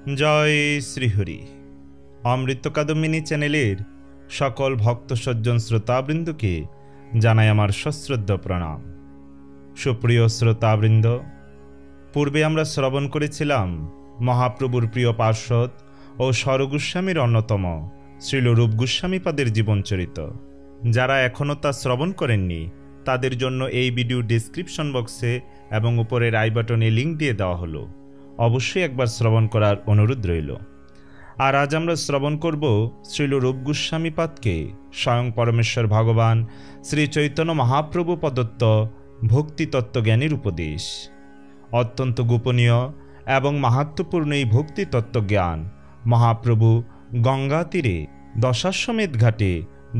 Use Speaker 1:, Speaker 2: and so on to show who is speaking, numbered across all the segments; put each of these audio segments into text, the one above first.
Speaker 1: জয় শ্রীহরি। অমৃত কাদম্বিনী চ্যানেলের সকল ভক্ত সজ্জন শ্রোতাবৃন্দকে জানাই আমার সশ্রদ্ধ প্রণাম। সুপ্রিয় শ্রোতাবৃন্দ, পূর্বে আমরা শ্রবণ করেছিলাম মহাপ্রভুর প্রিয় পার্ষদ ও স্বরগোস্বামীর অন্যতম শ্রীল রূপ গোস্বামীপাদের জীবনচরিত। যারা এখনও তা শ্রবণ করেননি তাদের জন্য এই ভিডিও ডেসক্রিপশন বক্সে এবং উপরের আই বাটনে লিঙ্ক দিয়ে দেওয়া হলো, অবশ্যই একবার শ্রবণ করার অনুরোধ রইল। আর আজ আমরা শ্রবণ করব শ্রীল রূপ গোস্বামীপাদকে স্বয়ং পরমেশ্বর ভগবান শ্রী চৈতন্য মহাপ্রভু প্রদত্ত ভক্তি তত্ত্বজ্ঞানের উপদেশ। অত্যন্ত গোপনীয় এবং মাহাত্ম্যপূর্ণ এই ভক্তি তত্ত্বজ্ঞান মহাপ্রভু গঙ্গা তীরে দশাশ্বমেধ ঘাটে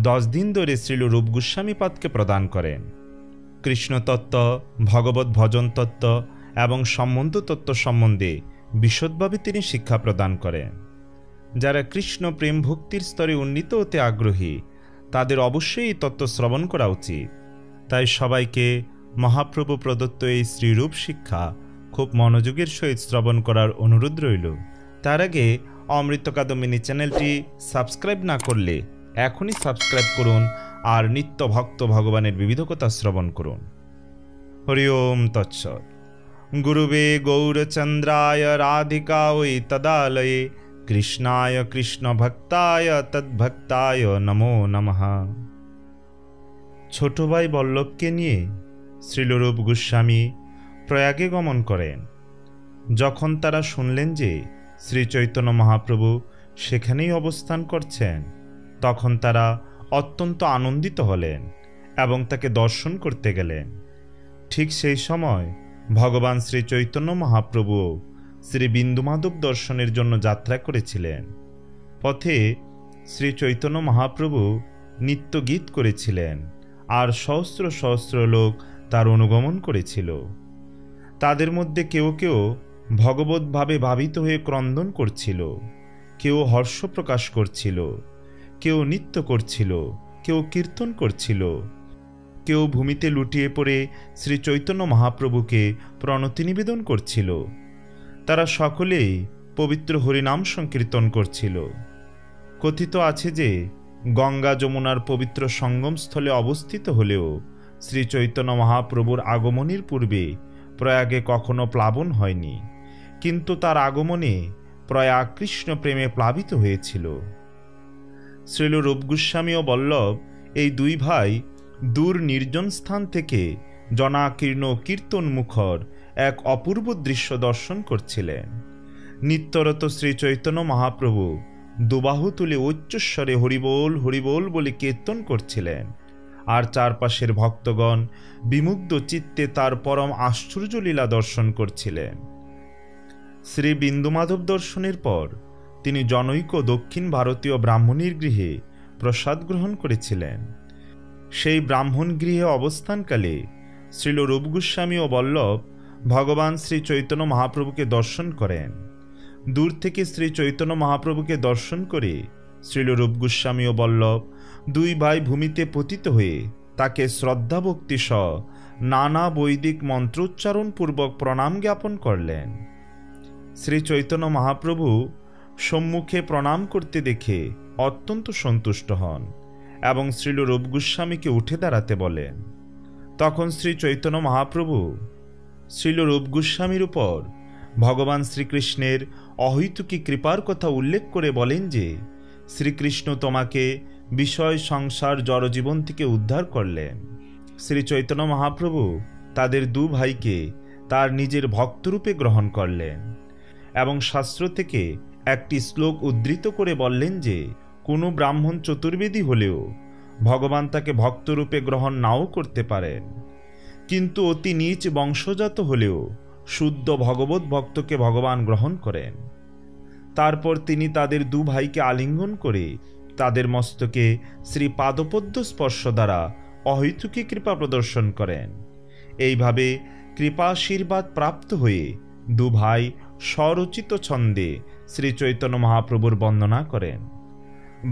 Speaker 1: 10 দিন ধরে শ্রীল রূপ গোস্বামীপাদকে প্রদান করেন। কৃষ্ণতত্ত্ব, ভগবত ভজন তত্ত্ব এবং সম্বন্ধ তত্ত্ব সম্বন্ধে বিশদভাবে তিনি শিক্ষা প্রদান করেন। যারা কৃষ্ণ প্রেম ভক্তির স্তরে উন্নীত হতে আগ্রহী তাদের অবশ্যই এই তত্ত্ব শ্রবণ করা উচিত। তাই সবাইকে মহাপ্রভু প্রদত্ত এই শ্রীরূপ শিক্ষা খুব মনোযোগের সহিত শ্রবণ করার অনুরোধ রইল। তার আগে অমৃত কাদম্বিনী চ্যানেলটি সাবস্ক্রাইব না করলে এখনই সাবস্ক্রাইব করুন আর নিত্য ভক্ত ভগবানের বিবিধ কথা শ্রবণ করুন। হরি ওম তৎসৎ। গুরুবে গৌরচন্দ্রায় রাধিকায় তদালয়ে কৃষ্ণায় কৃষ্ণ ভক্তায় তদ্ভক্তায় নমো নমঃ। ছোট ভাই বল্লভকে নিয়ে শ্রীল রূপ গোস্বামী প্রয়াগে গমন করেন। যখন তারা শুনলেন যে শ্রী চৈতন্য মহাপ্রভু সেখানেই অবস্থান করছেন, তখন তারা অত্যন্ত আনন্দিত হলেন এবং তাকে দর্শন করতে গেলেন। ঠিক সেই সময় ভগবান শ্রী চৈতন্য মহাপ্রভু শ্রী বিন্দুমাধব দর্শনের জন্য যাত্রা করেছিলেন। পথে শ্রী চৈতন্য মহাপ্রভু নিত্য গীত করেছিলেন আর সহস্র সহস্র লোক তার অনুগমন করেছিল। তাদের মধ্যে কেউ কেউ ভগবতভাবে ভাবিত হয়ে ক্রন্দন করছিল, কেউ হর্ষ প্রকাশ করছিল, কেউ নৃত্য করছিল, কেউ কীর্তন করছিল, কেউ ভূমিতে লুটিয়ে পড়ে শ্রী চৈতন্য মহাপ্রভুকে প্রণতি নিবেদন করছিল। তারা সকলেই পবিত্র হরিনাম সংকীর্তন করছিল। কথিত আছে যে গঙ্গা যমুনার পবিত্র সঙ্গমস্থলে অবস্থিত হলেও শ্রী চৈতন্য মহাপ্রভুর আগমনের পূর্বে প্রয়াগে কখনো প্লাবন হয়নি, কিন্তু তার আগমনে প্রয়াগ কৃষ্ণ প্রেমে প্লাবিত হয়েছিল। শ্রীল রূপ গোস্বামী ও বল্লভ এই দুই ভাই দূর নির্জন স্থান থেকে জনাকীর্ণ কীর্তন মুখর এক অপূর্ব দৃশ্য দর্শন করছিলেন। নিত্যরত শ্রী চৈতন্য মহাপ্রভু দুবাহু তুলে উচ্চস্বরে হরিবোল হরিবোল বলে কীর্তন করছিলেন, আর চারপাশের ভক্তগণ বিমুগ্ধ চিত্তে তার পরম আশ্চর্য লীলা দর্শন করছিলেন। শ্রী বিন্দুমাধব দর্শনের পর তিনি জনৈক দক্ষিণ ভারতীয় ব্রাহ্মণীর গৃহে প্রসাদ গ্রহণ করেছিলেন। সেই ব্রাহ্মণ গৃহে অবস্থানকালে শ্রীল রূপ গোস্বামী ও বল্লভ ভগবান শ্রী চৈতন্য মহাপ্রভুকে দর্শন করেন। দূর থেকে শ্রী চৈতন্য মহাপ্রভুকে দর্শন করে শ্রীল রূপ গোস্বামী ও বল্লভ দুই ভাই ভূমিতে পতিত হয়ে তাকে শ্রদ্ধা ভক্তি সহ নানা বৈদিক মন্ত্রোচ্চারণ পূর্বক প্রণাম জ্ঞাপন করলেন। শ্রী চৈতন্য মহাপ্রভু সম্মুখে প্রণাম করতে দেখে অত্যন্ত সন্তুষ্ট হন এবং শ্রীল রূপ গোস্বামীকে উঠে দাঁড়াতে বলেন। তখন শ্রী চৈতন্য মহাপ্রভু শ্রীল রূপ গোস্বামীর উপর ভগবান শ্রীকৃষ্ণের অহৈতুকী কৃপার কথা উল্লেখ করে বলেন যে শ্রীকৃষ্ণ তোমাকে বিষয় সংসার জড়জীবন থেকে উদ্ধার করলেন। শ্রী চৈতন্য মহাপ্রভু তাদের দু ভাইকে তার নিজের ভক্তরূপে গ্রহণ করলেন এবং শাস্ত্র থেকে একটি শ্লোক উদ্ধৃত করে বললেন যে কোনো ব্রাহ্মণ চতুর্বেদী হলেও ভগবান তাকে ভক্তরূপে গ্রহণ নাও করতে পারেন, কিন্তু অতি নীচ বংশজাত হলেও শুদ্ধ ভগবত ভক্তকে ভগবান গ্রহণ করেন। তারপর তিনি তাদের দু ভাইকে আলিঙ্গন করে তাদের মস্তকে শ্রী পাদপদ্ম স্পর্শ দ্বারা অহৈতুকী কৃপা প্রদর্শন করেন। এইভাবে কৃপাশীর্বাদ প্রাপ্ত হয়ে দু ভাই স্বরচিত ছন্দে শ্রী চৈতন্য মহাপ্রভুর বন্দনা করেন।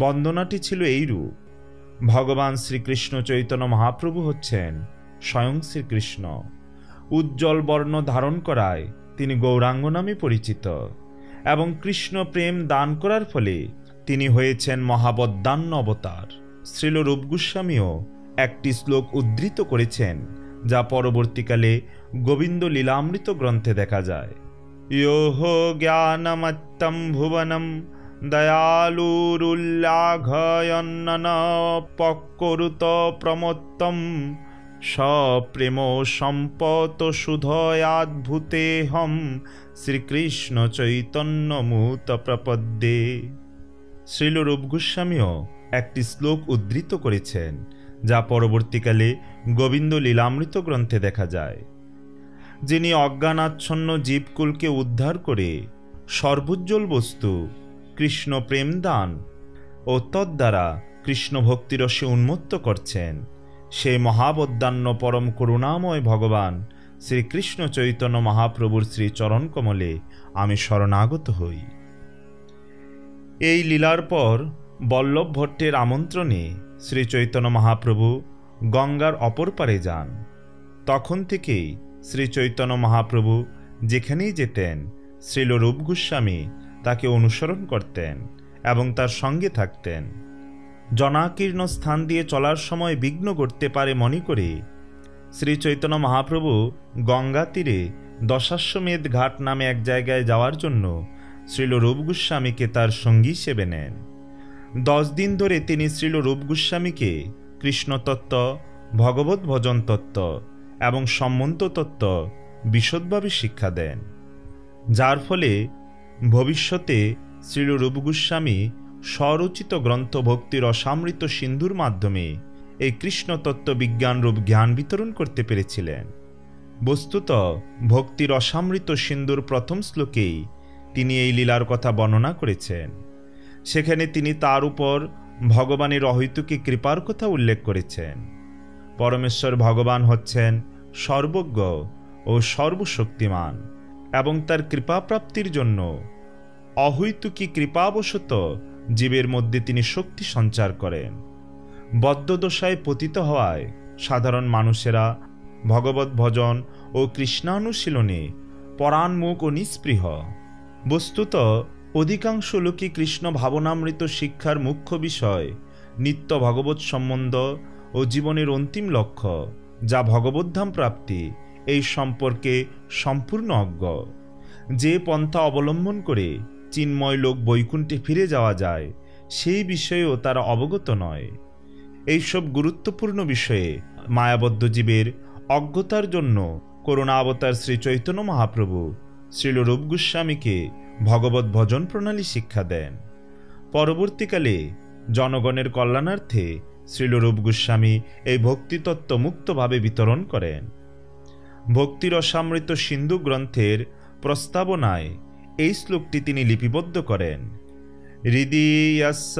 Speaker 1: বন্দনাটি ছিল এইরূপ: ভগবান শ্রীকৃষ্ণ চৈতন্য মহাপ্রভু হচ্ছেন স্বয়ং শ্রীকৃষ্ণ। উজ্জ্বল বর্ণ ধারণ করায় তিনি গৌরাঙ্গ নামে পরিচিত এবং কৃষ্ণ প্রেম দান করার ফলে তিনি হয়েছেন মহাবদ্দান্য অবতার। শ্রীল রূপ গোস্বামীও একটি শ্লোক উদ্ধৃত করেছেন, যা পরবর্তীকালে গোবিন্দ লীলামৃত গ্রন্থে দেখা যায়। ইয়োহ জ্ঞানমত্তম ভুবনম দয়ালুরুল্লাঘয়ন্নন পক্করুত প্রমোত্তম সপ্রেম সম্পত সুধয়াদ্ভুতেহম শ্রীকৃষ্ণ চৈতন্য মূত প্রপদ্যে। শ্রীল রূপ গোস্বামীও একটি শ্লোক উদ্ধৃত করেছেন, যা পরবর্তীকালে গোবিন্দ লীলামৃত গ্রন্থে দেখা যায়। যিনি অজ্ঞানাচ্ছন্ন জীবকুলকে উদ্ধার করে সর্বোজ্জ্বল বস্তু কৃষ্ণ প্রেম দান ও তদ্বারা কৃষ্ণ ভক্তিরসে উন্মত্ত করছেন, সেই মহাবদ্দান্য পরম করুণাময় ভগবান শ্রীকৃষ্ণ চৈতন্য মহাপ্রভুর শ্রী চরণ কমলে আমি শরণাগত হই। এই লীলার পর বল্লভ ভট্টের আমন্ত্রণে শ্রী চৈতন্য মহাপ্রভু গঙ্গার অপর পারে যান। তখন থেকেই শ্রী চৈতন্য মহাপ্রভু যেখানেই যেতেন, শ্রীল রূপ গোস্বামী তাকে অনুসরণ করতেন এবং তার সঙ্গে থাকতেন। জনাকীর্ণ স্থান দিয়ে চলার সময় বিঘ্ন ঘটতে পারে মনে করে শ্রী চৈতন্য মহাপ্রভু গঙ্গা তীরে দশাশ্বমেধ ঘাট নামে এক জায়গায় যাওয়ার জন্য শ্রীল রূপ গোস্বামীকে তার সঙ্গী হিসেবে নেন। 10 দিন ধরে তিনি শ্রীল রূপ গোস্বামীকে কৃষ্ণতত্ত্ব, ভগবত ভজন তত্ত্ব এবং সম্বন্ধ তত্ত্ব বিশদভাবে শিক্ষা দেন, যার ফলে ভবিষ্যতে শ্রীল রূপ গোস্বামী স্বরচিত গ্রন্থ ভক্তি রসামৃত সিন্ধুর মাধ্যমে এই কৃষ্ণতত্ত্ব বিজ্ঞানরূপ জ্ঞান বিতরণ করতে পেরেছিলেন। বস্তুত ভক্তি রসামৃত সিন্ধুর প্রথম শ্লোকেই তিনি এই লীলার কথা বর্ণনা করেছেন। সেখানে তিনি তার উপর ভগবানের অহৈতুকী কৃপার কথা উল্লেখ করেছেন। পরমেশ্বর ভগবান হচ্ছেন সর্বজ্ঞ ও সর্বশক্তিমান এবং তার কৃপা প্রাপ্তির জন্য অহৈতুকী কৃপাবশত জীবের মধ্যে তিনি শক্তি সঞ্চার করেন। বদ্ধদশায় পতিত হওয়ায় সাধারণ মানুষেরা ভগবত ভজন ও কৃষ্ণানুশীলনে পরাণমুখ ও নিস্পৃহ। বস্তুত অধিকাংশ লোকই কৃষ্ণ ভাবনামৃত শিক্ষার মুখ্য বিষয় নিত্য ভগবত সম্বন্ধ ও জীবনের অন্তিম লক্ষ্য, যা ভগবদ্ধাম প্রাপ্তি, এই সম্পর্কে সম্পূর্ণ অজ্ঞ। যে পন্থা অবলম্বন করে চিন্ময় লোক বৈকুণ্ঠে ফিরে যাওয়া যায়, সেই বিষয়েও তারা অবগত নয়। এইসব গুরুত্বপূর্ণ বিষয়ে মায়াবদ্ধ জীবের অজ্ঞতার জন্য করুণাবতার শ্রী চৈতন্য মহাপ্রভু শ্রীল রূপ গোস্বামীকে ভগবত ভজন প্রণালী শিক্ষা দেন। পরবর্তীকালে জনগণের কল্যাণার্থে শ্রীল রূপ গোস্বামী এই ভক্তিতত্ত্ব মুক্তভাবে বিতরণ করেন। ভক্তিরসামৃত সিন্ধু গ্রন্থের প্রস্তাবনায় এই শ্লোকটি তিনি লিপিবদ্ধ করেন। হৃদি যস্য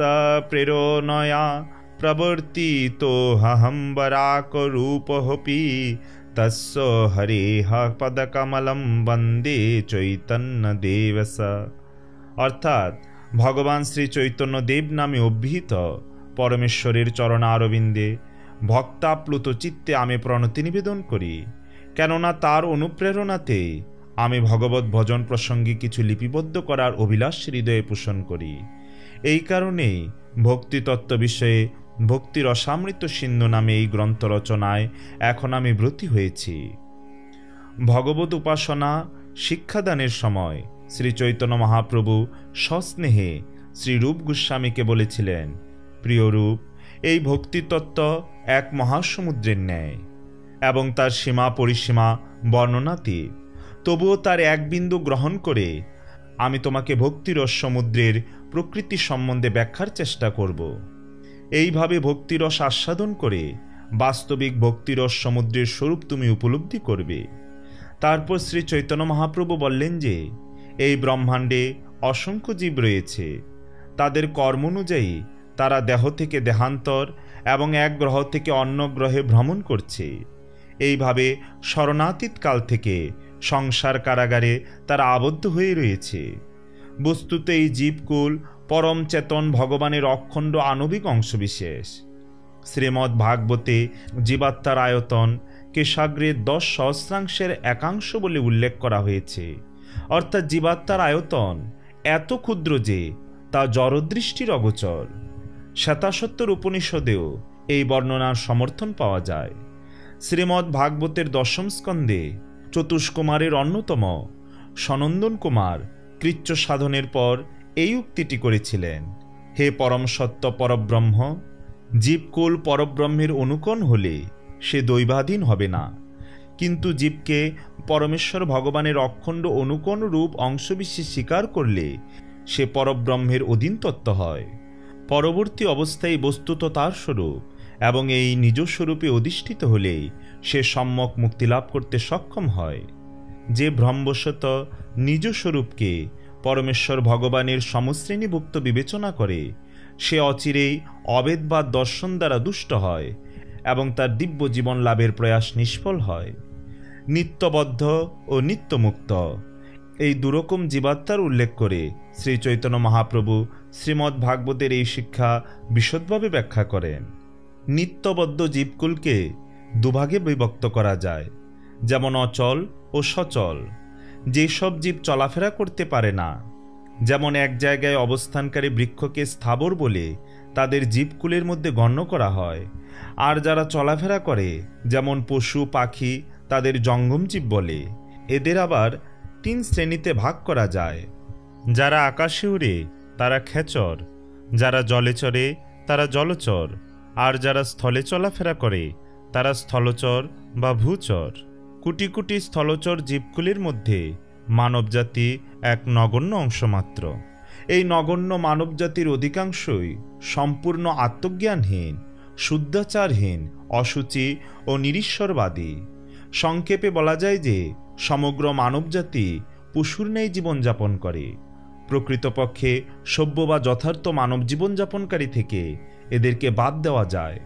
Speaker 1: প্রেরণয়া প্রবর্তিতো হহম্বরাক রূপহপি তস্য হরেহ পদকমলম বন্দে চৈতন্য দেবস। অর্থাৎ ভগবান শ্রী চৈতন্য দেব নামে অভিহিত পরমেশ্বরের চরণারবিন্দে ভক্তাপ্লুত চিত্তে আমি প্রণতি নিবেদন করি, কেননা তার অনুপ্রেরণাতে আমি ভগবত ভজন প্রসঙ্গে কিছু লিপিবদ্ধ করার অভিলাষ হৃদয়ে পোষণ করি। এই কারণেই ভক্তিতত্ত্ব বিষয়ে ভক্তির রসামৃত সিন্ধু নামে এই গ্রন্থ রচনায় এখন আমি ব্রতী হয়েছি। ভগবত উপাসনা শিক্ষাদানের সময় শ্রী চৈতন্য মহাপ্রভু সস্নেহে শ্রী রূপ গোস্বামীকে বলেছিলেন, প্রিয় রূপ, এই ভক্তিতত্ত্ব এক মহাসমুদ্রের ন্যায় এবং তার সীমা পরিসীমা বর্ণনাতীত। তবুও তার এক বিন্দু গ্রহণ করে আমি তোমাকে ভক্তিরস সমুদ্রের প্রকৃতি সম্বন্ধে ব্যাখ্যার চেষ্টা করব। এইভাবে ভক্তিরস আস্বাদন করে বাস্তবিক ভক্তিরস সমুদ্রের স্বরূপ তুমি উপলব্ধি করবে। তারপর শ্রী চৈতন্য মহাপ্রভু বললেন যে এই ব্রহ্মাণ্ডে অসংখ্য জীব রয়েছে। তাদের কর্ম অনুযায়ী তারা দেহ থেকে দেহান্তর এবং এক গ্রহ থেকে অন্য গ্রহে ভ্রমণ করছে। এইভাবে শরণাতীত কাল থেকে সংসার কারাগারে তারা আবদ্ধ হয়ে রয়েছে। বস্তুত এই জীবকুল পরম চেতন ভগবানের অখণ্ড আণবিক অংশবিশেষ। শ্রীমদ্ ভাগবতে জীবাত্মার আয়তন কেশাগ্রের 10 সহস্রাংশের একাংশ বলে উল্লেখ করা হয়েছে। অর্থাৎ জীবাত্মার আয়তন এত ক্ষুদ্র যে তা জড়দৃষ্টির অগোচর। শ্বেতাসত্যর উপনিষদেও এই বর্ণনার সমর্থন পাওয়া যায়। শ্রীমদ্ ভাগবতের 10ম স্কন্ধে চতুষ্কুমারের অন্যতম সনন্দন কুমার কৃচ্ছ সাধনের পর এই উক্তিটি করেছিলেন, হে পরম সত্য পরব্রহ্ম, জীবকুল পরব্রহ্মের অনুকণ হলে সে দৈবাধীন হবে না, কিন্তু জীবকে পরমেশ্বর ভগবানের অখণ্ড অনুকণ রূপ অংশবিশেষ স্বীকার করলে সে পরব্রহ্মের অধীন তত্ত্ব হয়। পরবর্তী অবস্থায় বস্তুত তার স্বরূপ এবং এই নিজ স্বরূপে অধিষ্ঠিত হলেই সে সম্যক মুক্তি লাভ করতে সক্ষম হয়। যে ভ্রমবশত নিজ স্বরূপকে পরমেশ্বর ভগবানের সমশ্রেণীভুক্ত বিবেচনা করে সে অচিরেই অবেদবাদ দর্শন দ্বারা দুষ্ট হয় এবং তার দিব্য জীবন লাভের প্রয়াস নিষ্ফল হয়। নিত্যবদ্ধ ও নিত্যমুক্ত এই দুরকম জীবাত্মার উল্লেখ করে শ্রী চৈতন্য মহাপ্রভু শ্রীমদ্ ভাগবতের এই শিক্ষা বিশদভাবে ব্যাখ্যা করেন। নিত্যবদ্ধ জীবকুলকে দুভাগে বিভক্ত করা যায়, যেমন অচল ও সচল। যেসব জীব চলাফেরা করতে পারে না, যেমন এক জায়গায় অবস্থানকারী বৃক্ষকে স্থাবর বলে তাদের জীবকুলের মধ্যে গণ্য করা হয়, আর যারা চলাফেরা করে যেমন পশু পাখি তাদের জঙ্গম জীব বলে। এদের আবার 3 শ্রেণীতে ভাগ করা যায়। যারা আকাশে উড়ে তারা খেচর, যারা জলে চড়ে তারা জলচর, আর যারা স্থলে চলাফেরা করে তারা স্থলচর বা ভূচর। কোটি কোটি স্থলচর জীবকুলের মধ্যে মানবজাতি এক নগণ্য অংশ মাত্র। এই নগণ্য মানবজাতির অধিকাংশই সম্পূর্ণ আত্মজ্ঞানহীন, শুদ্ধাচারহীন, অশুচি ও নিরীশ্বরবাদী। সংক্ষেপে বলা যায় যে সমগ্র মানবজাতি পশুর ন্যায় জীবনযাপন করে। প্রকৃতপক্ষে সভ্য বা যথার্থ মানব জীবনযাপনকারী থেকে এদেরকে বাদ দেওয়া যায়।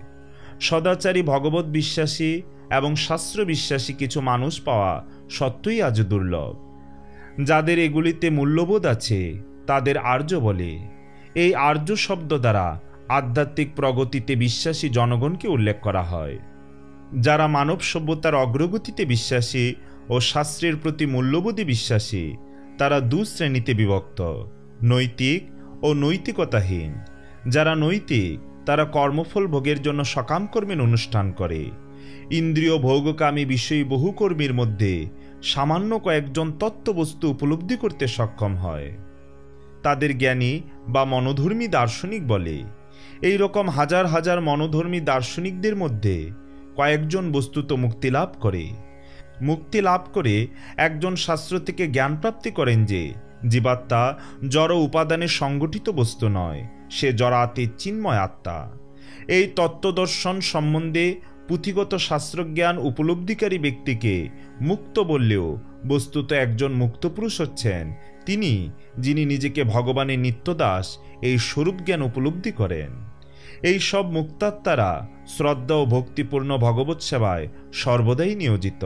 Speaker 1: সদাচারী, ভগবত বিশ্বাসী এবং শাস্ত্র বিশ্বাসী কিছু মানুষ পাওয়া সত্যই আজ দুর্লভ। যাদের এগুলিতে মূল্যবোধ আছে তাদের আর্য বলে। এই আর্য শব্দ দ্বারা আধ্যাত্মিক প্রগতিতে বিশ্বাসী জনগণকে উল্লেখ করা হয়। যারা মানব সভ্যতার অগ্রগতিতে বিশ্বাসী ও শাস্ত্রের প্রতি মূল্যবোধে বিশ্বাসী তারা 2 শ্রেণীতে বিভক্ত, নৈতিক ও নৈতিকতাহীন। যারা নৈতিক তারা কর্মফল ভোগের জন্য সকাম কর্মের অনুষ্ঠান করে। ইন্দ্রিয় ভোগকামী বিষয়ী বহু কর্মীর মধ্যে সামান্য কয়েকজন তত্ত্ববস্তু উপলব্ধি করতে সক্ষম হয়। তাদের জ্ঞানী বা মনোধর্মী দার্শনিক বলে। এই রকম হাজার হাজার মনোধর্মী দার্শনিকদের মধ্যে কয়েকজন বস্তুত মুক্তি লাভ করে। মুক্তি লাভ করে একজন শাস্ত্র থেকে জ্ঞান প্রাপ্তি করেন যে জীবাত্মা জড় উপাদানের সংগঠিত বস্তু নয়, সে জড়াতীত চিন্ময় আত্মা। এই তত্ত্বদর্শন সম্বন্ধে পুঁথিগত শাস্ত্রজ্ঞান উপলব্ধিকারী ব্যক্তিকে মুক্ত বললেও বস্তুত একজন মুক্তপুরুষ হচ্ছেন তিনি, যিনি নিজেকে ভগবানের নিত্যদাস এই স্বরূপ জ্ঞান উপলব্ধি করেন। এই সব মুক্তাত্মারা শ্রদ্ধা ও ভক্তিপূর্ণ ভগবৎ সেবায় সর্বদাই নিয়োজিত।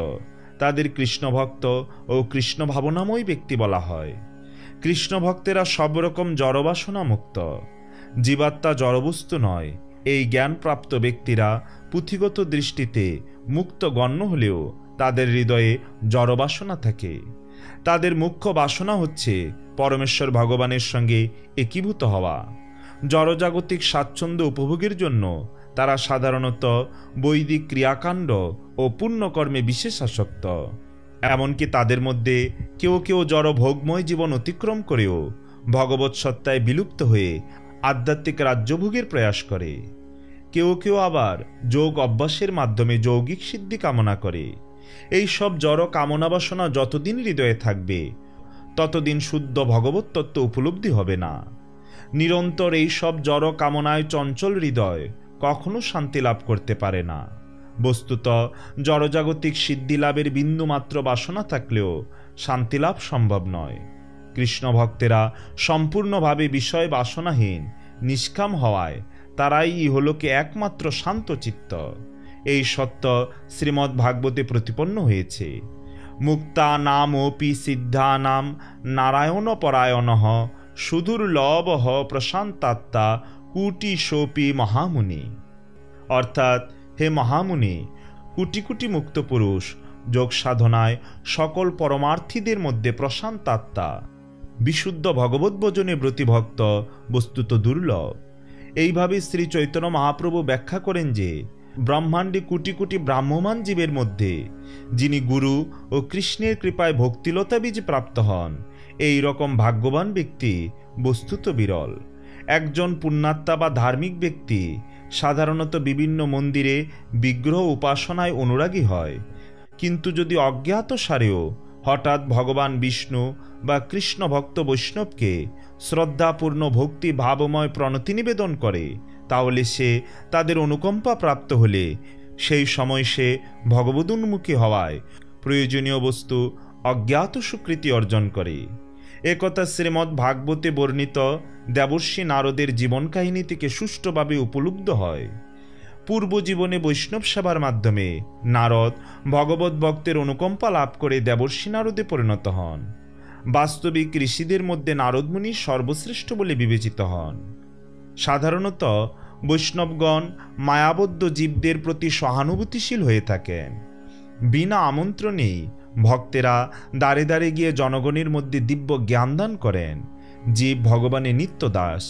Speaker 1: তাদের কৃষ্ণভক্ত ও কৃষ্ণ ভাবনাময় ব্যক্তি বলা হয়। কৃষ্ণ ভক্তেরা সব রকম জড়বাসনা মুক্ত। জীবাত্মা জড়বস্তু নয়, এই জ্ঞানপ্রাপ্ত ব্যক্তিরা পুঁথিগত দৃষ্টিতে মুক্ত গণ্য হলেও তাদের হৃদয়ে জড়বাসনা থাকে। তাদের মুখ্য বাসনা হচ্ছে পরমেশ্বর ভগবানের সঙ্গে একীভূত হওয়া। জড়জাগতিক স্বাচ্ছন্দ্য উপভোগের জন্য তারা সাধারণত বৈদিক ক্রিয়াকাণ্ড ও পুণ্যকর্মে বিশেষ আসক্ত। এমনকি তাদের মধ্যে কেউ কেউ জড় ভোগময় জীবন অতিক্রম করেও ভগবৎ সত্তায় বিলুপ্ত হয়ে আধ্যাত্মিক রাজ্যভোগের প্রয়াস করে। কেউ কেউ আবার যোগ অভ্যাসের মাধ্যমে যৌগিক সিদ্ধি কামনা করে। এই সব জড় কামনা বাসনা যতদিন হৃদয়ে থাকবে ততদিন শুদ্ধ ভগবত তত্ত্ব উপলব্ধি হবে না। নিরন্তর এই সব জড় কামনায় চঞ্চল হৃদয় কখনো শান্তি লাভ করতে পারে না। বস্তুত জড়জাগতিক সিদ্ধি লাভের বিন্দুমাত্র বাসনা থাকলেও শান্তি লাভ সম্ভব নয়। কৃষ্ণ ভক্তেরা সম্পূর্ণভাবে বিষয় বাসনাহীন, নিষ্কাম হওয়ায় তারাই ইহলোকে একমাত্র শান্ত চিত্ত। এই সত্য শ্রীমদ্ ভাগবতে প্রতিপন্ন হয়েছে। মুক্তা নাম অপি সিদ্ধা নাম নারায়ণ পরায়ণঃ সুদুর্লভঃ প্রশান্তাত্মা কুটি সোপি মহামুনি। অর্থাৎ, হে মহামুনি, কোটি কোটি মুক্ত পুরুষ যোগ সাধনায় সকল পরমার্থীদের মধ্যে প্রশান্তাত্মা, বিশুদ্ধ ভগবত ভজনে ব্রতিভক্ত বস্তুত দুর্লভ। এইভাবে শ্রী চৈতন্য মহাপ্রভু ব্যাখ্যা করেন যে ব্রহ্মাণ্ডে কোটি কোটি ব্রাহ্মমান জীবের মধ্যে যিনি গুরু ও কৃষ্ণের কৃপায় ভক্তিলতা বীজ প্রাপ্ত হন, এই রকম ভাগ্যবান ব্যক্তি বস্তুত বিরল। একজন পুণ্যাত্মা বা ধার্মিক ব্যক্তি সাধারণত বিভিন্ন মন্দিরে বিগ্রহ উপাসনায় অনুরাগী হয়, কিন্তু যদি অজ্ঞাত সারেও হঠাৎ ভগবান বিষ্ণু বা কৃষ্ণ ভক্ত বৈষ্ণবকে শ্রদ্ধাপূর্ণ ভক্তি ভাবময় প্রণতি নিবেদন করে, তাহলে সে তাদের অনুকম্পা প্রাপ্ত হলে সেই সময় সে ভগবদুন্মুখী হওয়ায় প্রয়োজনীয় বস্তু অজ্ঞাত স্বীকৃতি অর্জন করে। একথা শ্রীমদ্ ভাগবতে বর্ণিত দেবর্ষি নারদের জীবন কাহিনী থেকে সুষ্ঠুভাবে উপলব্ধ হয়। পূর্ব জীবনে বৈষ্ণব সেবার মাধ্যমে নারদ ভগবত ভক্তের অনুকম্পা লাভ করে দেবর্ষি নারদে পরিণত হন। বাস্তবিক ঋষিদের মধ্যে নারদমুনি সর্বশ্রেষ্ঠ বলে বিবেচিত হন। সাধারণত বৈষ্ণবগণ মায়াবদ্ধ জীবদের প্রতি সহানুভূতিশীল হয়ে থাকেন। বিনা আমন্ত্রণেই ভক্তেরা দ্বারে দ্বারে গিয়ে জনগণের মধ্যে দিব্য জ্ঞান দান করেন। জীব ভগবানের নিত্য দাস।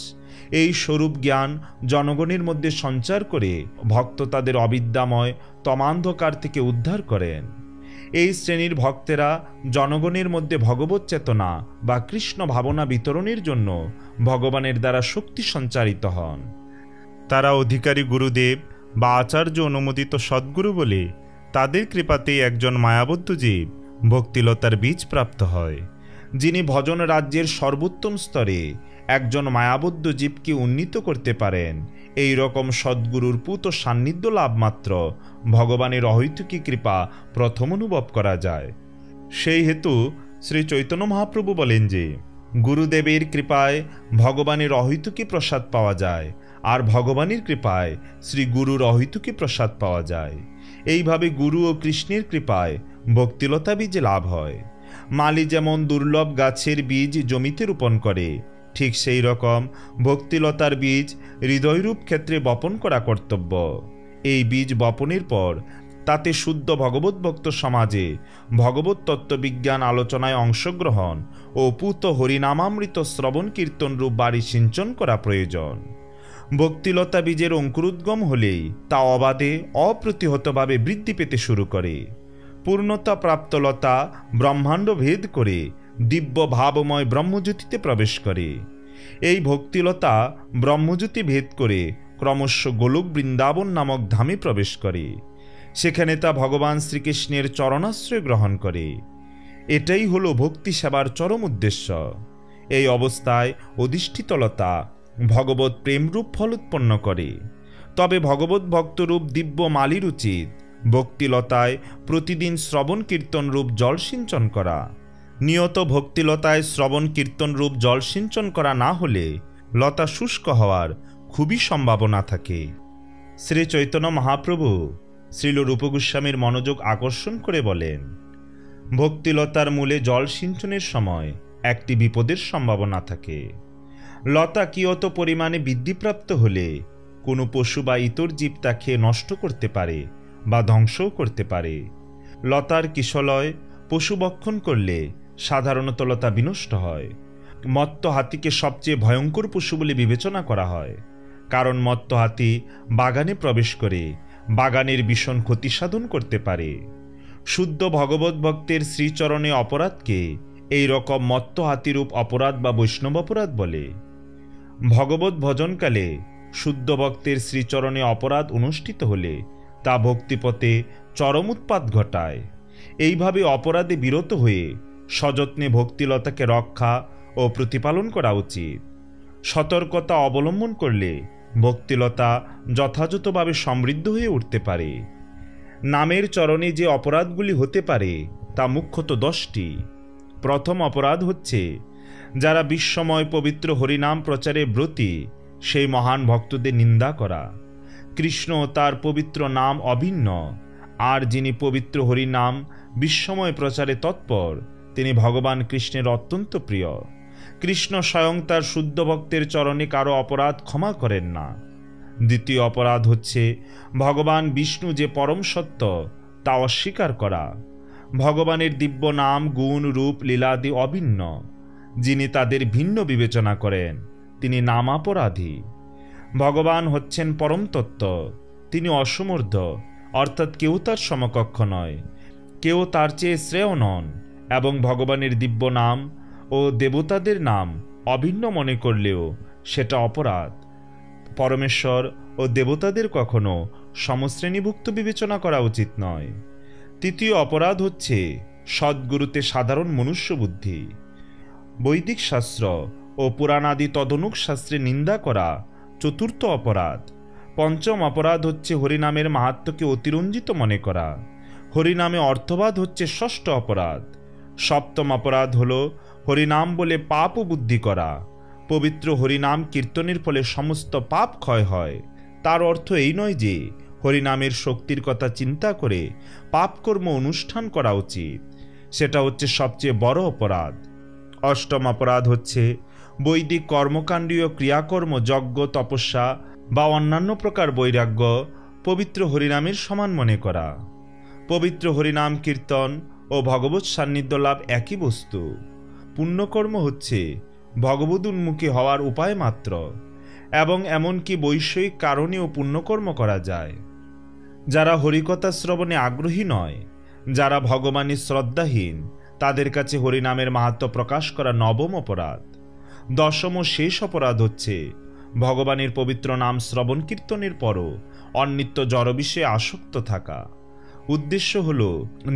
Speaker 1: এই স্বরূপ জ্ঞান জনগণের মধ্যে সঞ্চার করে ভক্ত তাদের অবিদ্যাময় তমান্ধকার থেকে উদ্ধার করেন। এই শ্রেণীর ভক্তেরা জনগণের মধ্যে ভগবত চেতনা বা কৃষ্ণ ভাবনা বিতরণের জন্য ভগবানের দ্বারা শক্তি সঞ্চারিত হন। তারা অধিকারী গুরুদেব বা আচার্য অনুমোদিত সদ্গুরু বলে তাদের কৃপাতেই একজন মায়াবদ্ধ জীব ভক্তিলতার বীজ প্রাপ্ত হয়। যিনি ভজন রাজ্যের সর্বোত্তম স্তরে একজন মায়াবদ্ধ জীবকে উন্নীত করতে পারেন, এই রকম সদ্গুরুর পূত সান্নিধ্য লাভ মাত্র ভগবানের অহৈতুকী কৃপা প্রথম অনুভব করা যায়। সেই হেতু শ্রী চৈতন্য মহাপ্রভু বলেন যে গুরুদেবের কৃপায় ভগবানের অহৈতুকী প্রসাদ পাওয়া যায়, আর ভগবানের কৃপায় শ্রী গুরুর অহৈতুকী প্রসাদ পাওয়া যায়। এইভাবে গুরু ও কৃষ্ণের কৃপায় ভক্তিলতা বীজ লাভ হয়। মালি যেমন দুর্লভ গাছের বীজ জমিতে রোপণ করে, ঠিক সেই রকম ভক্তিলতার বীজ হৃদয়রূপ ক্ষেত্রে বপন করা কর্তব্য। এই বীজ বপনের পর তাতে শুদ্ধ ভগবত ভক্ত সমাজে ভগবত তত্ত্ববিজ্ঞান আলোচনায় অংশগ্রহণ ও পূত হরিনামামৃত শ্রবণ কীর্তন রূপ বাড়ি সিঞ্চন করা প্রয়োজন। ভক্তিলতা বীজের অঙ্কুরোদ্গম হলেই তা অবাধে অপ্রতিহতভাবে বৃদ্ধি পেতে শুরু করে। পূর্ণতা প্রাপ্ত লতা ব্রহ্মাণ্ড ভেদ করে দিব্য ভাবময় ব্রহ্মজ্যোতিতে প্রবেশ করে। এই ভক্তিলতা ব্রহ্মজ্যোতি ভেদ করে ক্রমশ গোলক বৃন্দাবন নামক ধামে প্রবেশ করে। সেখানে তা ভগবান শ্রীকৃষ্ণের চরণাশ্রয় গ্রহণ করে। এটাই হলো ভক্তি সেবার চরম উদ্দেশ্য। এই অবস্থায় অধিষ্ঠিত লতা ভগবত প্রেমরূপ ফল উৎপন্ন করে। তবে ভগবত ভক্তরূপ দিব্য মালির উচিত ভক্তিলতায় প্রতিদিন শ্রবণ কীর্তন রূপ জল সিঞ্চন করা। নিয়ত ভক্তিলতায় শ্রবণ কীর্তন রূপ জল সিঞ্চন করা না হলে লতা শুষ্ক হওয়ার খুবই সম্ভাবনা থাকে। শ্রী চৈতন্য মহাপ্রভু শ্রীল রূপ গোস্বামীর মনোযোগ আকর্ষণ করে বলেন, ভক্তিলতার মূলে জল সিঞ্চনের সময় একটি বিপদের সম্ভাবনা থাকে। লতা কিয়ত পরিমাণে বৃদ্ধিপ্রাপ্ত হলে কোনো পশু বা ইতর জীব তা খেয়ে নষ্ট করতে পারে বা ধ্বংসও করতে পারে। লতার কিশলয় পশু ভক্ষণ করলে সাধারণত লতা বিনষ্ট হয়। মত্ত হাতিকে সবচেয়ে ভয়ঙ্কর পশু বলে বিবেচনা করা হয়, কারণ মত্ত হাতি বাগানে প্রবেশ করে বাগানের ভীষণ ক্ষতি সাধন করতে পারে। শুদ্ধ ভগবত ভক্তের শ্রীচরণে অপরাধকে এই রকম মত্ত হাতিরূপ অপরাধ বা বৈষ্ণব অপরাধ বলে। ভগবত ভজনকালে শুদ্ধ ভক্তের শ্রীচরণে অপরাধ অনুষ্ঠিত হলে তা ভক্তিপথে চরম উৎপাত ঘটায়। এইভাবে অপরাধে বিরত হয়ে সযত্নে ভক্তিলতাকে রক্ষা ও প্রতিপালন করা উচিত। সতর্কতা অবলম্বন করলে ভক্তিলতা যথাযথভাবে সমৃদ্ধ হয়ে উঠতে পারে। নামের চরণে যে অপরাধগুলি হতে পারে তা মুখ্যত 10টি। প্রথম অপরাধ হচ্ছে যারা বিশ্বময় পবিত্র হরিনাম প্রচারে ব্রতী সেই মহান ভক্তদের নিন্দা করা। কৃষ্ণ তার পবিত্র নাম অভিন্ন, আর যিনি পবিত্র হরিনাম বিশ্বময় প্রচারে তৎপর তিনি ভগবান কৃষ্ণের অত্যন্ত প্রিয়। কৃষ্ণ স্বয়ং তার শুদ্ধ ভক্তের চরণে কারো অপরাধ ক্ষমা করেন না। দ্বিতীয় অপরাধ হচ্ছে ভগবান বিষ্ণু যে পরম সত্য তা অস্বীকার করা। ভগবানের দিব্য নাম গুণ রূপ লীলাদি অভিন্ন, যিনি তাদের ভিন্ন বিবেচনা করেন তিনি নামাপরাধী। ভগবান হচ্ছেন পরম তত্ত্ব, তিনি অসমর্থ, অর্থাৎ কেউ তার সমকক্ষ নয়, কেউ তার চেয়ে শ্রেয় নন, এবং ভগবানের দিব্য নাম ও দেবতাদের নাম অভিন্ন মনে করলেও সেটা অপরাধ। পরমেশ্বর ও দেবতাদের কখনো সমশ্রেণীভুক্ত বিবেচনা করা উচিত নয়। তৃতীয় অপরাধ হচ্ছে সদ্গুরুতে সাধারণ মনুষ্য বুদ্ধি। বৈদিক শাস্ত্র ও পুরাণাদি তদনুক শাস্ত্রে নিন্দা করা চতুর্থ অপরাধ। পঞ্চম অপরাধ হচ্ছে হরিনামের মাহাত্ম্যকে অতিরঞ্জিত মনে করা। হরিনামে অর্থবাদ হচ্ছে ষষ্ঠ অপরাধ। সপ্তম অপরাধ হল হরিনাম বলে পাপ ও বুদ্ধি করা। পবিত্র হরিনাম কীর্তনের ফলে সমস্ত পাপ ক্ষয় হয়, তার অর্থ এই নয় যে হরিনামের শক্তির কথা চিন্তা করে পাপকর্ম অনুষ্ঠান করা উচিত, সেটা হচ্ছে সবচেয়ে বড় অপরাধ। অষ্টম অপরাধ হচ্ছে বৈদিক কর্মকাণ্ডীয় ক্রিয়াকর্ম, যজ্ঞ, তপস্যা বা অন্যান্য প্রকার বৈরাগ্য পবিত্র হরিনামের সমান মনে করা। পবিত্র হরিনাম কীর্তন ও ভগবৎ সান্নিধ্য লাভ একই বস্তু। পুণ্যকর্ম হচ্ছে ভগবদ উন্মুখী হওয়ার উপায় মাত্র, এবং এমনকি বৈষয়িক কারণেও পুণ্যকর্ম করা যায়। যারা হরিকথা শ্রবণে আগ্রহী নয়, যারা ভগবানের শ্রদ্ধাহীন, তাদের কাছে হরিনামের মাহাত্ম্য প্রকাশ করা নবম অপরাধ। দশম ও শেষ অপরাধ হচ্ছে ভগবানের পবিত্র নাম শ্রবণ কীর্তনের পরও অনিত্য জড় বিষয়ে আসক্ত থাকা। উদ্দেশ্য হল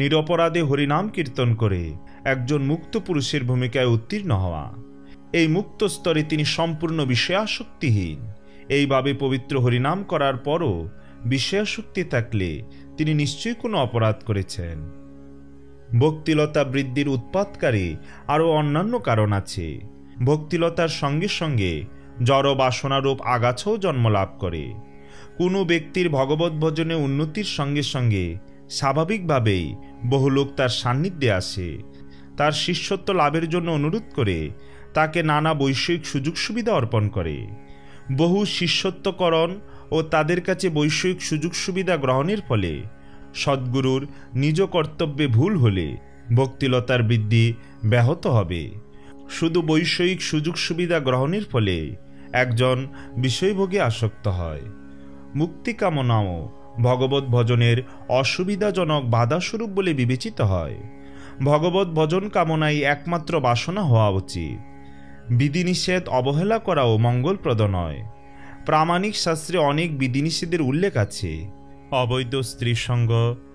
Speaker 1: নিরপরাধে হরিনাম কীর্তন করে একজন মুক্ত পুরুষের ভূমিকায় উত্তীর্ণ হওয়া। এই মুক্ত স্তরে তিনি সম্পূর্ণ বিষয়াসক্তিহীন। এইভাবে পবিত্র হরিনাম করার পরও বিষয়াসক্তি থাকলে তিনি নিশ্চয়ই কোনো অপরাধ করেছেন। ভক্তিলতা বৃদ্ধির উৎপাতকারী আরও অন্যান্য কারণ আছে। ভক্তিলতার সঙ্গে সঙ্গে জড় বাসনারূপ আগাছাও জন্ম লাভ করে। কোনো ব্যক্তির ভগবত ভজনে উন্নতির সঙ্গে সঙ্গে স্বাভাবিকভাবেই বহু লোক তার সান্নিধ্যে আসে, তার শিষ্যত্ব লাভের জন্য অনুরোধ করে, তাকে নানা বৈষয়িক সুযোগ সুবিধা অর্পণ করে। বহু শিষ্যত্বকরণ ও তাদের কাছে বৈষয়িক সুযোগ সুবিধা গ্রহণের ফলে সদ্গুরুর নিজ কর্তব্যে ভুল হলে ভক্তিলতার বৃদ্ধি ব্যাহত হবে। শুধু বৈষয়িক সুযোগ সুবিধা গ্রহণের ফলে একজন বিষয়ভোগে আসক্ত হয়। মুক্তি কামনাও ভগবত ভজনের অসুবিধাজনক বাধাস্বরূপ বলে বিবেচিত হয়। ভগবত ভজন কামনাই একমাত্র বাসনা হওয়া উচিত। বিধিনিষেধ অবহেলা করাও মঙ্গলপ্রদ নয়। প্রামাণিক শাস্ত্রে অনেক বিধিনিষেধের উল্লেখ আছে। অবৈধ স্ত্রী সঙ্গ,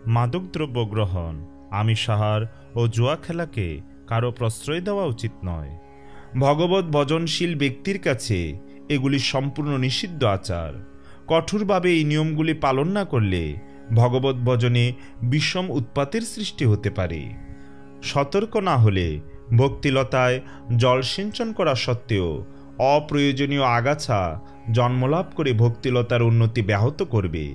Speaker 1: মাদকদ্রব্য গ্রহণ, আমিষাহার ও জুয়া খেলাকে কারো প্রশ্রয় দেওয়া উচিত নয়। ভগবত ভজনশীল ব্যক্তির কাছে এগুলি সম্পূর্ণ নিষিদ্ধ আচার। কঠোরভাবে এই নিয়মগুলি পালন না করলে ভগবত ভজনে বিষম উৎপাতের সৃষ্টি হতে পারে। সতর্ক না হলে ভক্তিলতায় জলসিঞ্চন করা সত্ত্বেও অপ্রয়োজনীয় আগাছা জন্মলাভ করে ভক্তিলতার উন্নতি ব্যাহত করবে।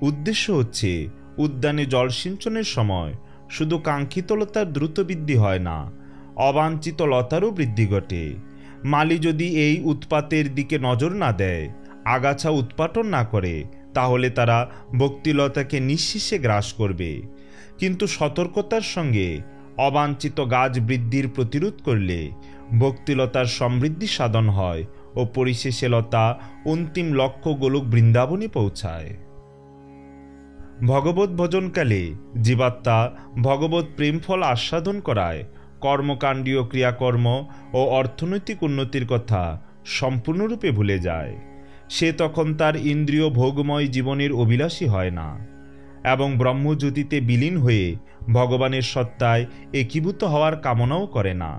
Speaker 1: উদ্দেশ্য হচ্ছে উদ্যানে জলসিঞ্চনের সময় শুধু কাঙ্ক্ষিত লতার দ্রুত বৃদ্ধি হয় না, অবাঞ্ছিত লতারও বৃদ্ধি ঘটে। মালি যদি এই উৎপাতের দিকে নজর না দেয়, আগাছা উৎপাটন না করে, তাহলে তারা ভক্তিলতাকে নিঃশেষে গ্রাস করবে। কিন্তু সতর্কতার সঙ্গে অবাঞ্ছিত গাছ বৃদ্ধির প্রতিরোধ করলে ভক্তিলতার সমৃদ্ধি সাধন হয় ও পরিশেষে লতা অন্তিম লক্ষ্য গোলক বৃন্দাবনে পৌঁছায়। ভগবত ভজনকালে জীবাত্মা ভগবত প্রেমফল আস্বাদন করায় কর্মকাণ্ডীয় ক্রিয়াকর্ম ও অর্থনৈতিক উন্নতির কথা সম্পূর্ণরূপে ভুলে যায়। সে তখন তার ইন্দ্রিয় ভোগময় জীবনের অভিলাষী হয় না এবং ব্রহ্মজ্যোতিতে বিলীন হয়ে ভগবানের সত্তায় একীভূত হওয়ার কামনাও করে না।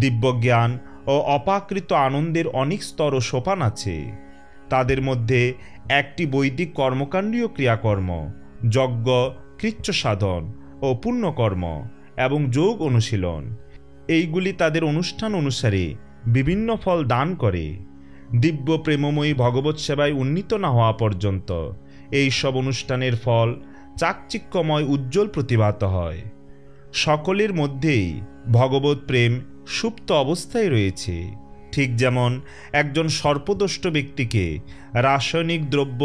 Speaker 1: দিব্যজ্ঞান ও অপাকৃত আনন্দের অনেক স্তর ও সোপান আছে। তাদের মধ্যে একটি বৈদিক কর্মকাণ্ডীয় ক্রিয়াকর্ম, যজ্ঞ, কৃচ্ছ সাধন ও পুণ্যকর্ম এবং যোগ অনুশীলন। এইগুলি তাদের অনুষ্ঠান অনুসারে বিভিন্ন ফল দান করে। দিব্য প্রেমময়ী ভগবৎ সেবায় উন্নীত না হওয়া পর্যন্ত এই সব অনুষ্ঠানের ফল চাকচিক্যময় উজ্জ্বল প্রতিভাত হয়। সকলের মধ্যেই ভগবত প্রেম সুপ্ত অবস্থায় রয়েছে। ঠিক যেমন একজন সর্পদষ্ট ব্যক্তিকে রাসায়নিক দ্রব্য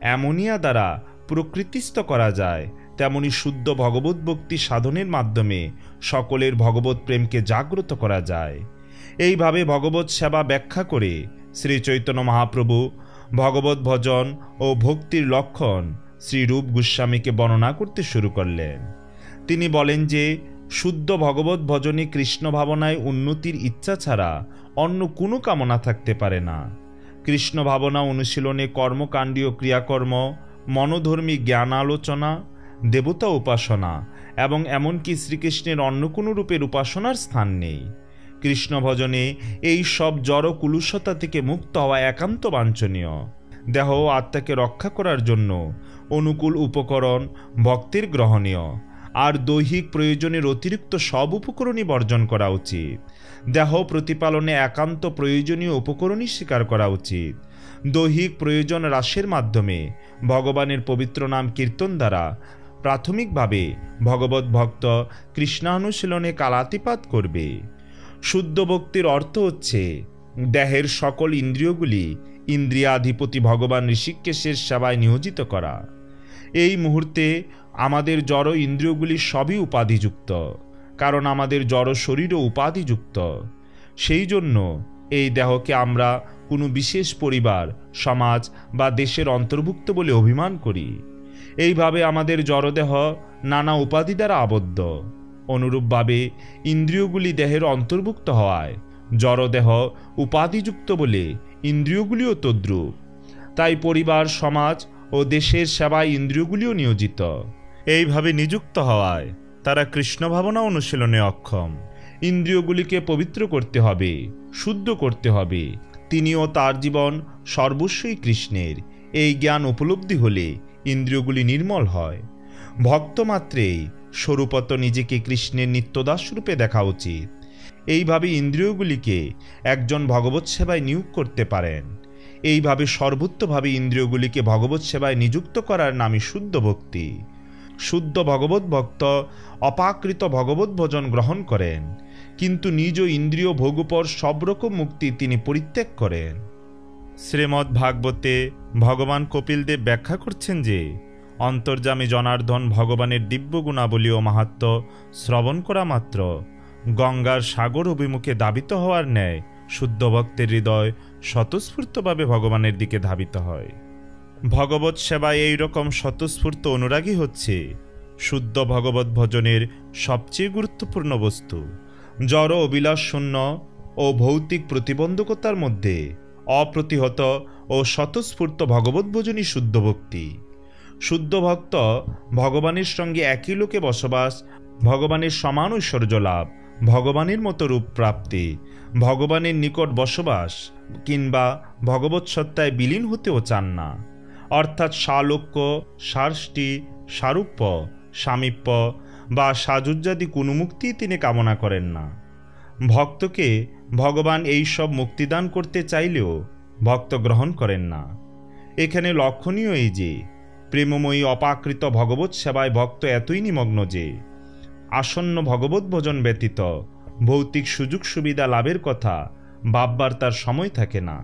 Speaker 1: অ্যামোনিয়া দ্বারা প্রকৃতিস্থ করা যায়, তেমনি শুদ্ধ ভগবত ভক্তি সাধনের মাধ্যমে সকলের ভগবত প্রেমকে জাগ্রত করা যায়। এইভাবে ভগবত সেবা ব্যাখ্যা করে শ্রী চৈতন্য মহাপ্রভু ভগবত ভজন ও ভক্তির লক্ষণ শ্রীরূপ গোস্বামীকে বর্ণনা করতে শুরু করলেন। তিনি বলেন যে শুদ্ধ ভগবত ভজনে কৃষ্ণ ভাবনায় উন্নতির ইচ্ছা ছাড়া অন্য কোনো কামনা থাকতে পারে না। কৃষ্ণ ভাবনা অনুশীলনে কর্মকাণ্ডীয় ক্রিয়াকর্ম, মনোধর্মী জ্ঞান আলোচনা, দেবতা উপাসনা এবং এমনকি শ্রীকৃষ্ণের অন্য কোনো রূপের উপাসনার স্থান নেই। কৃষ্ণ ভজনে এই সব জড় কুলুষতা থেকে মুক্ত হওয়া একান্ত বাঞ্ছনীয়। দেহ ও আত্মাকে রক্ষা করার জন্য অনুকূল উপকরণ ভক্তের গ্রহণীয়, আর দৈহিক প্রয়োজনের অতিরিক্ত সব উপকরণই বর্জন করা উচিত। দেহ প্রতিপালনে একান্ত প্রয়োজনীয় উপকরণই স্বীকার করা উচিত। দৈহিক প্রয়োজন হ্রাসের মাধ্যমে ভগবানের পবিত্র নাম কীর্তন দ্বারা প্রাথমিকভাবে ভগবত ভক্ত কৃষ্ণানুশীলনে কালাতিপাত করবে। শুদ্ধ ভক্তির অর্থ হচ্ছে দেহের সকল ইন্দ্রিয়গুলি ইন্দ্রিয়াধিপতি ভগবান ঋষিকেশের সেবায় নিয়োজিত করা। এই মুহূর্তে আমাদের জড় ইন্দ্রিয়গুলি সবই উপাধিযুক্ত, কারণ আমাদের জড় শরীরও উপাধিযুক্ত। সেই জন্য এই দেহকে আমরা কোনো বিশেষ পরিবার, সমাজ বা দেশের অন্তর্ভুক্ত বলে অভিমান করি। এইভাবে আমাদের জড়দেহ নানা উপাধি দ্বারা আবদ্ধ। অনুরূপভাবে ইন্দ্রিয়গুলি দেহের অন্তর্ভুক্ত হওয়ায় জড়দেহ উপাধিযুক্ত বলে ইন্দ্রিয়গুলিও তদ্রূপ। তাই পরিবার, সমাজ ও দেশের সেবায় ইন্দ্রিয়গুলিও নিয়োজিত। এইভাবে নিযুক্ত হওয়ায় তারা কৃষ্ণ ভাবনা অনুশীলনে অক্ষম। ইন্দ্রিয়গুলিকে পবিত্র করতে হবে, শুদ্ধ করতে হবে। তিনিও তার জীবন সর্বস্বই কৃষ্ণের, এই জ্ঞান উপলব্ধি হলে ইন্দ্রিয়গুলি নির্মল হয়। ভক্তমাত্রেই স্বরূপত নিজেকে কৃষ্ণের নিত্যদাস রূপে দেখা উচিত। এইভাবে ইন্দ্রিয়গুলিকে একজন ভগবৎ সেবায় নিয়োগ করতে পারেন। এইভাবে সর্বোত্তভাবে ইন্দ্রিয়গুলিকে ভগবৎ সেবায় নিযুক্ত করার নামই শুদ্ধ ভক্তি। শুদ্ধ ভগবত ভক্ত অপাকৃত ভগবত ভজন গ্রহণ করেন, কিন্তু নিজ ইন্দ্রিয় ভোগপর সব রকম মুক্তি তিনি পরিত্যাগ করেন। শ্রীমদ্ ভাগবতে ভগবান কপিলদেব ব্যাখ্যা করছেন যে অন্তর্যামী জনার্দন ভগবানের দিব্য গুণাবলী ও মাহাত্ম্য শ্রবণ করা মাত্র গঙ্গার সাগর অভিমুখে ধাবিত হওয়ার ন্যায় শুদ্ধ ভক্তের হৃদয় স্বতঃস্ফূর্তভাবে ভগবানের দিকে ধাবিত হয়। ভগবৎ সেবায় এইরকম স্বতঃস্ফূর্ত অনুরাগী হচ্ছে শুদ্ধ ভগবত ভজনের সবচেয়ে গুরুত্বপূর্ণ বস্তু। জড় অবিলাস শূন্য ও ভৌতিক প্রতিবন্ধকতার মধ্যে অপ্রতিহত ও স্বতঃস্ফূর্ত ভগবত ভজনই শুদ্ধ ভক্তি। শুদ্ধ ভক্ত ভগবানের সঙ্গে একই লোকে বসবাস, ভগবানের সমান ঐশ্বর্য লাভ, ভগবানের মতো রূপ প্রাপ্তি, ভগবানের নিকট বসবাস কিংবা ভগবৎ সত্তায় বিলীন হতেও চান না। অর্থাৎ সালোক্য, সার্ষ্টি, সারূপ্য, সামীপ্য বা সাযুজ্যাদি কোনো মুক্তিই তিনি কামনা করেন না। ভক্তকে ভগবান এই সব মুক্তিদান করতে চাইলেও ভক্ত গ্রহণ করেন না। এখানে লক্ষণীয় এই যে প্রেমময়ী অপাকৃত ভগবৎ সেবায় ভক্ত এতই নিমগ্ন যে আসন্ন ভগবত ভজন ব্যতীত ভৌতিক সুযোগ সুবিধা লাভের কথা ভাববার তার সময় থাকে না।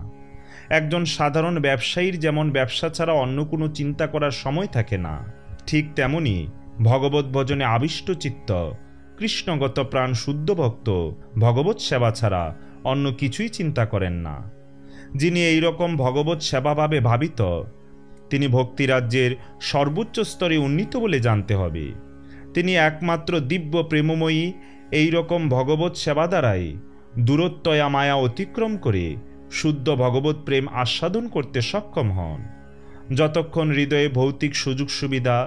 Speaker 1: একজন সাধারণ ব্যবসায়ীর যেমন ব্যবসা ছাড়া অন্য কোনো চিন্তা করার সময় থাকে না, ঠিক তেমনি ভগবত ভজনে আবিষ্ট চিত্ত কৃষ্ণগত প্রাণ শুদ্ধ ভক্ত ভগবত সেবা ছাড়া অন্য কিছুই চিন্তা করেন না। যিনি এইরকম ভগবত সেবাভাবে ভাবিত, তিনি ভক্তিরাজ্যের সর্বোচ্চ স্তরে উন্নীত বলে জানতে হবে। তিনি একমাত্র দিব্য প্রেমময়ী এই রকম ভগবত সেবা দ্বারাই দূরত্বয়া মায়া অতিক্রম করে শুদ্ধ ভগবত প্রেম আস্বাদন করতে সক্ষম হন। যতক্ষণ হৃদয়ে ভৌতিক সুযোগ সুবিধা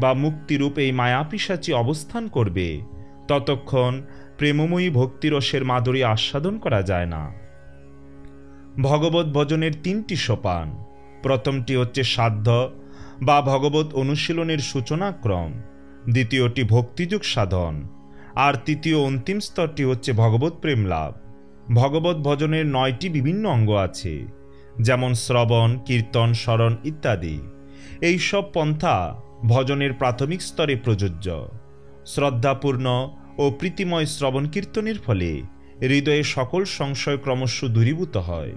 Speaker 1: বা মুক্তিরূপ এই মায়াপিশাচী অবস্থান করবে, ততক্ষণ প্রেমময়ী ভক্তিরসের মাধুরী আস্বাদন করা যায় না। ভগবত ভজনের তিনটি সোপান। প্রথমটি হচ্ছে সাধ্য বা ভগবত অনুশীলনের সূচনাক্রম, দ্বিতীয়টি ভক্তিযোগ সাধন, আর তৃতীয় অন্তিম স্তরটি হচ্ছে ভগবত প্রেম লাভ। ভগবত ভজনের 9টি বিভিন্ন অঙ্গ আছে, যেমন শ্রবণ, কীর্তন, স্মরণ ইত্যাদি। এই সব পন্থা ভজনের প্রাথমিক স্তরে প্রযোজ্য। শ্রদ্ধাপূর্ণ ও প্রীতিময় শ্রবণ কীর্তনের ফলে হৃদয়ে সকল সংশয় ক্রমশ দূরীভূত হয়।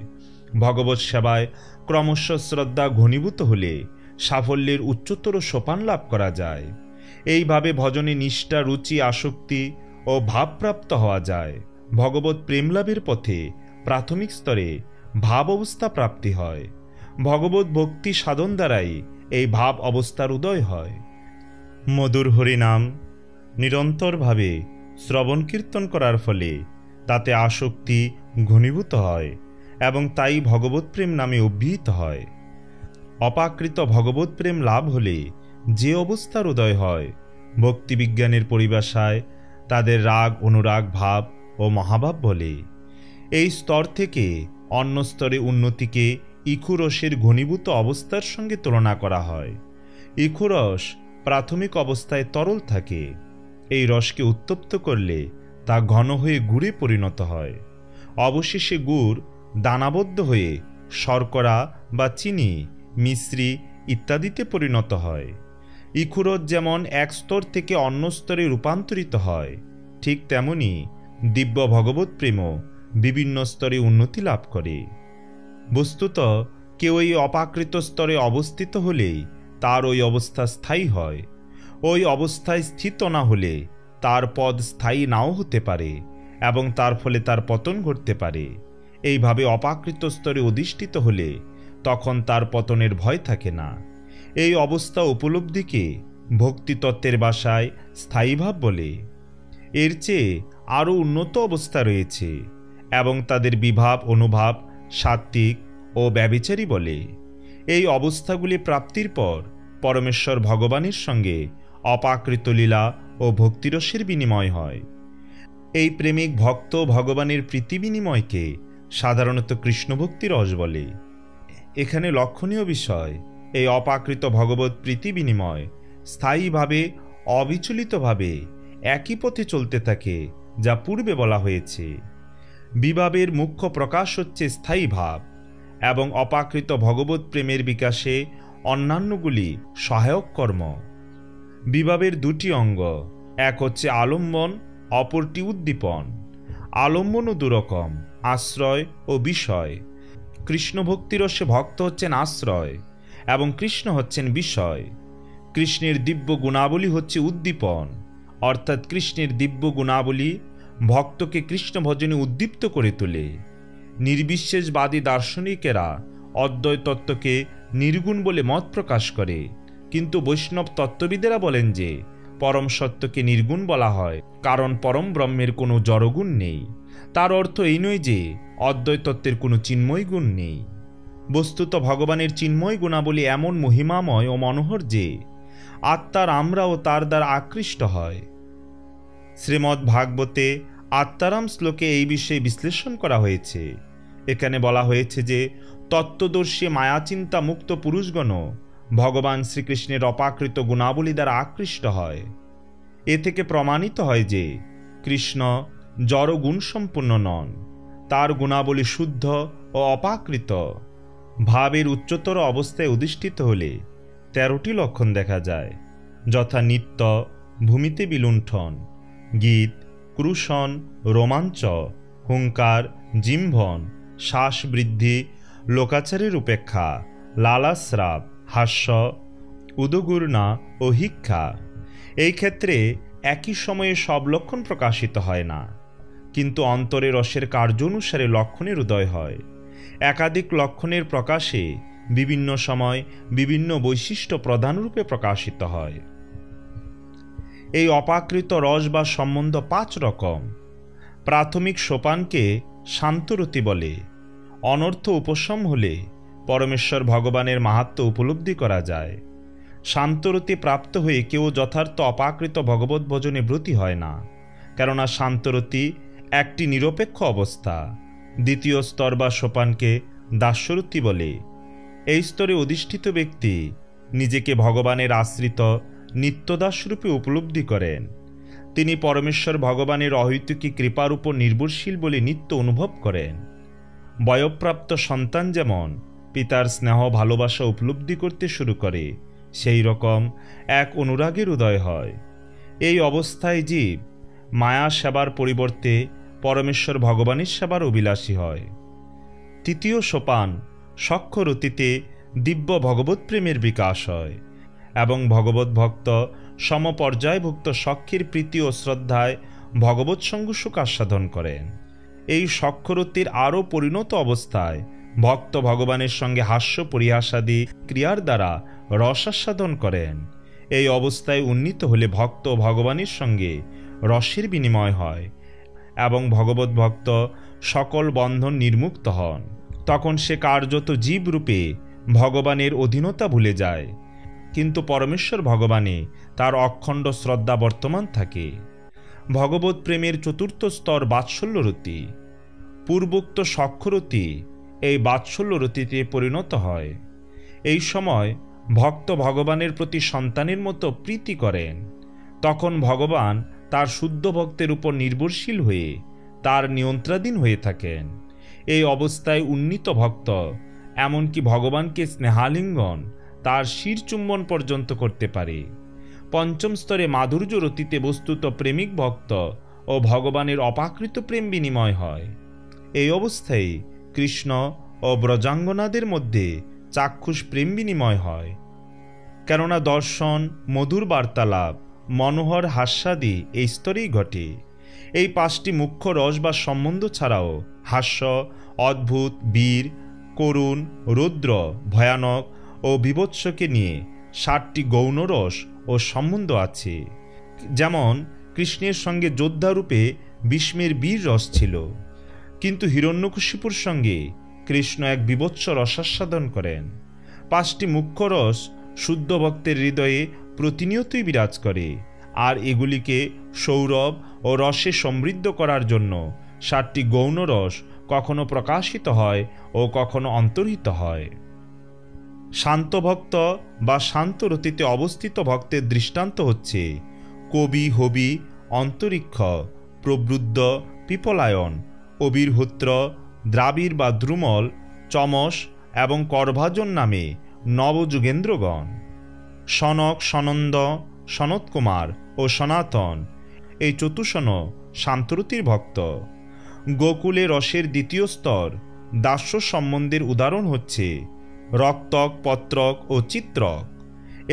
Speaker 1: ভগবত সেবায় ক্রমশ শ্রদ্ধা ঘনীভূত হলে সাফল্যের উচ্চতর সোপান লাভ করা যায়। এইভাবে ভজনে নিষ্ঠা, রুচি, আসক্তি ও ভাবপ্রাপ্ত হওয়া যায়। ভগবত প্রেমলাভের পথে প্রাথমিক স্তরে ভাব অবস্থা প্রাপ্তি হয়। ভগবত ভক্তি সাধন দ্বারাই এই ভাব অবস্থার উদয় হয়। মধুর হরিনাম নিরন্তরভাবে শ্রবণ কীর্তন করার ফলে তাতে আসক্তি ঘনীভূত হয় এবং তাই ভগবত প্রেম নামে অভিহিত হয়। অপাকৃত ভগবত প্রেম লাভ হলে যে অবস্থার উদয় হয়, ভক্তিবিজ্ঞানের পরিভাষায় তাদের রাগ অনুরাগ ভাব ও মহাভাব বলে। এই স্তর থেকে অন্য স্তরে উন্নতিকে ইক্ষুরসের ঘনীভূত অবস্থার সঙ্গে তুলনা করা হয়। ইক্ষুরস প্রাথমিক অবস্থায় তরল থাকে। এই রসকে উত্তপ্ত করলে তা ঘন হয়ে গুড়ে পরিণত হয়। অবশেষে গুড় দানাবদ্ধ হয়ে শর্করা বা চিনি, মিশ্রি ইত্যাদিতে পরিণত হয়। ইক্ষুরস যেমন এক স্তর থেকে অন্য স্তরে রূপান্তরিত হয়, ঠিক তেমনি দিব্য ভগবত প্রেমও বিভিন্ন স্তরে উন্নতি লাভ করে। বস্তুত কেউ এই অপাকৃত স্তরে অবস্থিত হলেই তার ওই অবস্থা স্থায়ী হয়। ওই অবস্থায় স্থিত না হলে তার পদ স্থায়ী নাও হতে পারে এবং তার ফলে তার পতন ঘটতে পারে। এইভাবে অপাকৃত স্তরে অধিষ্ঠিত হলে তখন তার পতনের ভয় থাকে না। এই অবস্থা উপলব্ধিকে ভক্তিতত্ত্বের ভাষায় স্থায়ীভাব বলে। এর চেয়ে আরও উন্নত অবস্থা রয়েছে এবং তাদের বিভাব অনুভাব সাত্ত্বিক ও ব্যভিচারী বলে। এই অবস্থাগুলি প্রাপ্তির পর পরমেশ্বর ভগবানের সঙ্গে অপাকৃত লীলা ও ভক্তিরসের বিনিময় হয়। এই প্রেমিক ভক্ত ভগবানের প্রীতি বিনিময়কে সাধারণত কৃষ্ণভক্তি রস বলে। এখানে লক্ষণীয় বিষয়, এই অপাকৃত ভগবত প্রীতি বিনিময় স্থায়ীভাবে অবিচলিতভাবে একই পথে চলতে থাকে, যা পূর্বে বলা হয়েছে। বিভাবের মুখ্য প্রকাশ হচ্ছে স্থায়ী ভাব এবং অপাকৃত ভগবত প্রেমের বিকাশে অন্যান্যগুলি সহায়ক কর্ম। বিভাবের দুটি অঙ্গ, এক হচ্ছে আলম্বন, অপরটি উদ্দীপন। আলম্বনও দুরকম, আশ্রয় ও বিষয়। কৃষ্ণ ভক্তিরসে ভক্ত হচ্ছেন আশ্রয় এবং কৃষ্ণ হচ্ছেন বিষয়। কৃষ্ণের দিব্য গুণাবলী হচ্ছে উদ্দীপন, অর্থাৎ কৃষ্ণের দিব্য গুণাবলী ভক্তকে কৃষ্ণ ভজনে উদ্দীপ্ত করে তোলে। নির্বিশেষবাদী দার্শনিকেরা অদ্বৈত তত্ত্বকে নির্গুণ বলে মত প্রকাশ করে, কিন্তু বৈষ্ণব তত্ত্ববিদেরা বলেন যে পরম সত্যকে নির্গুণ বলা হয় কারণ পরম ব্রহ্মের কোনো জড়গুণ নেই। তার অর্থ এই নয় যে অদ্বৈত তত্ত্বের কোনো চিন্ময় গুণ নেই। বস্তুত ভগবানের চিন্ময় গুণাবলী এমন মহিমাময় ও মনোহর যে আত্মার আমরাও তার দ্বারা আকৃষ্ট হয়। শ্রীমদ্ ভাগবতে আত্মারাম শ্লোকে এই বিষয়ে বিশ্লেষণ করা হয়েছে। এখানে বলা হয়েছে যে তত্ত্বদর্শী মায়াচিন্তা মুক্ত পুরুষগণও ভগবান শ্রীকৃষ্ণের অপাকৃত গুণাবলী দ্বারা আকৃষ্ট হয়। এ থেকে প্রমাণিত হয় যে কৃষ্ণ জড় গুণসম্পন্ন নন, তার গুণাবলী শুদ্ধ ও অপাকৃত। ভাবের উচ্চতর অবস্থায় অধিষ্ঠিত হলে 13টি লক্ষণ দেখা যায়, যথা নিত্য, ভূমিতে বিলুণ্ঠন, গীত, ক্রুশন, রোমাঞ্চ, হুঙ্কার, জিম্ভন, শ্বাস বৃদ্ধি, লোকাচারের উপেক্ষা, লালাস্রাব, হাস্য, উদগুর্ণা ও হিক্ষা। এই ক্ষেত্রে একই সময়ে সব লক্ষণ প্রকাশিত হয় না, কিন্তু অন্তরে রসের কার্য অনুসারে লক্ষণের উদয় হয়। একাধিক লক্ষণের প্রকাশে বিভিন্ন সময় বিভিন্ন বৈশিষ্ট্য প্রধানরূপে প্রকাশিত হয়। এই অপাকৃত রস বা সম্বন্ধ 5 রকম। প্রাথমিক সোপানকে শান্তরতি বলে। অনর্থ উপশম হলে পরমেশ্বর ভগবানের মাহাত্ম্য উপলব্ধি করা যায়। শান্তরতি প্রাপ্ত হয়ে কেউ যথার্থ অপাকৃত ভগবত ভজনে ব্রতী হয় না, কেননা শান্তরতি একটি নিরপেক্ষ অবস্থা। দ্বিতীয় স্তর বা সোপানকে দাস্যরতি বলে। এই স্তরে অধিষ্ঠিত ব্যক্তি নিজেকে ভগবানের আশ্রিত নিত্যদাসরূপে উপলব্ধি করেন। তিনি পরমেশ্বর ভগবানের অহৈতুকী কৃপার উপর নির্ভরশীল বলে নিত্য অনুভব করেন। বয়ঃপ্রাপ্ত সন্তান যেমন পিতার স্নেহ ভালোবাসা উপলব্ধি করতে শুরু করে, সেই রকম এক অনুরাগের উদয় হয়। এই অবস্থায় জীব মায়া সেবার পরিবর্তে পরমেশ্বর ভগবানের সেবার অভিলাষী হয়। তৃতীয় সোপান সখ্যরতিতে দিব্য ভগবত প্রেমের বিকাশ হয় এবং ভগবত ভক্ত সমপর্যায়ভুক্ত সখ্যের প্রীতি ও শ্রদ্ধায় ভগবৎ সঙ্গ সুখ আস্বাদন করেন। এই সখ্যরতির আরও পরিণত অবস্থায় ভক্ত ভগবানের সঙ্গে হাস্য পরিহাসাদি ক্রিয়ার দ্বারা রসাস্বাদন করেন। এই অবস্থায় উন্নীত হলে ভক্ত ভগবানের সঙ্গে রসের বিনিময় হয় এবং ভগবত ভক্ত সকল বন্ধন নির্মুক্ত হন। তখন সে কার্যত জীবরূপে ভগবানের অধীনতা ভুলে যায়, কিন্তু পরমেশ্বর ভগবানে তার অখণ্ড শ্রদ্ধা বর্তমান থাকে। ভগবত প্রেমের চতুর্থ স্তর বাৎসল্যরতি। পূর্বোক্ত সখ্যরতি এই বাৎসল্যরতিতে পরিণত হয়। এই সময় ভক্ত ভগবানের প্রতি সন্তানের মতো প্রীতি করেন। তখন ভগবান তার শুদ্ধ ভক্তের উপর নির্ভরশীল হয়ে তার নিয়ন্ত্রণাধীন হয়ে থাকেন। এই অবস্থায় উন্নীত ভক্ত এমনকি ভগবানকে স্নেহালিঙ্গন, তার শির চুম্বন পর্যন্ত করতে পারে। পঞ্চম স্তরে মাধুর্য রতিতে বস্তুত প্রেমিক ভক্ত ও ভগবানের অপাকৃত প্রেম বিনিময় হয়। এই অবস্থায় কৃষ্ণ ও ব্রজাঙ্গনাদের মধ্যে চাক্ষুষ প্রেম বিনিময় হয়। কেননা দর্শন, মধুর বার্তালাপ, মনোহর হাস্যাদি এই স্তরেই ঘটে। এই 5টি মুখ্য রস বা সম্বন্ধ ছাড়াও হাস্য, অদ্ভুত, বীর, করুণ, রৌদ্র, ভয়ানক ও বীভৎসকে নিয়ে 7টি গৌণ রস ও সম্বন্ধ আছে। যেমন কৃষ্ণের সঙ্গে যোদ্ধারূপে ভীষ্মের বীর রস ছিল, কিন্তু হিরণ্যকশিপুর সঙ্গে কৃষ্ণ এক বীভৎস রসাস্বাদন করেন। 5টি মুখ্য রস শুদ্ধ ভক্তের হৃদয়ে প্রতিনিয়তই বিরাজ করে, আর এগুলিকে সৌরভ ও রসে সমৃদ্ধ করার জন্য 7টি গৌণ রস কখনো প্রকাশিত হয় ও কখনো অন্তর্হিত হয়। শান্ত ভক্ত বা শান্ত রতিতে অবস্থিত ভক্তের দৃষ্টান্ত হচ্ছে কবি, হবি, অন্তরিক্ষ, প্রবৃদ্ধ, পিপলায়ন, অবিরহোত্র, দ্রাবিড় বা দ্রুমল, চমস এবং করভাজন নামে নবযুগেন্দ্রগণ। সনক, সনন্দ, সনৎকুমার ও সনাতন এই চতুষণ শান্তরতির ভক্ত। গোকুলে রসের দ্বিতীয় স্তর দাস্য সম্বন্ধের উদাহরণ হচ্ছে রক্তক, পত্রক ও চিত্রক।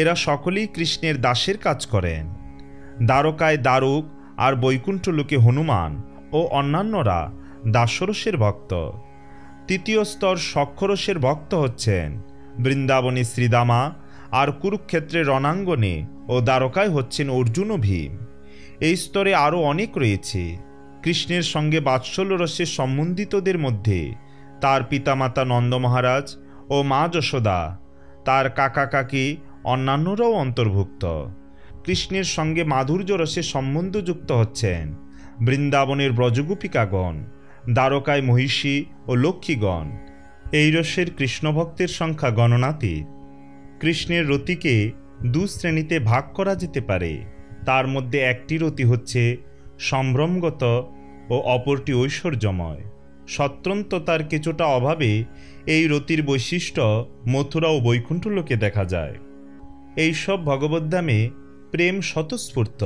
Speaker 1: এরা সকলেই কৃষ্ণের দাসের কাজ করেন। দ্বারকায় দারুক আর বৈকুণ্ঠলোকে হনুমান ও অন্যান্যরা দাসরসের ভক্ত। তৃতীয় স্তর সখ্যরসের ভক্ত হচ্ছেন বৃন্দাবনে শ্রীদামা, আর কুরুক্ষেত্রের রণাঙ্গনে ও দ্বারকায় হচ্ছেন অর্জুন ও ভীম। এই স্তরে আরও অনেক রয়েছে। কৃষ্ণের সঙ্গে বাৎসল্য রসে সম্বন্ধিতদের মধ্যে তার পিতামাতা নন্দ মহারাজ ও মা যশোদা, তার কাকা কাকি, অন্যান্যরাও অন্তর্ভুক্ত। কৃষ্ণের সঙ্গে মাধুর্য রসে সম্বন্ধযুক্ত হচ্ছেন বৃন্দাবনের ব্রজগোপিকাগণ, দ্বারকায় মহিষী ও লক্ষ্মীগণ। এই রসের কৃষ্ণভক্তের সংখ্যা গণনাতীত। কৃষ্ণের রতিকে 2 শ্রেণীতে ভাগ করা যেতে পারে। তার মধ্যে একটি রতি হচ্ছে সম্ভ্রমগত ও অপরটি ঐশ্বর্যময়। স্বতন্ত্রতার কিছুটা অভাবে এই রতির বৈশিষ্ট্য মথুরা ও বৈকুণ্ঠ লোকে দেখা যায়। এইসব ভগবদ্ধামে প্রেম স্বতঃস্ফূর্ত।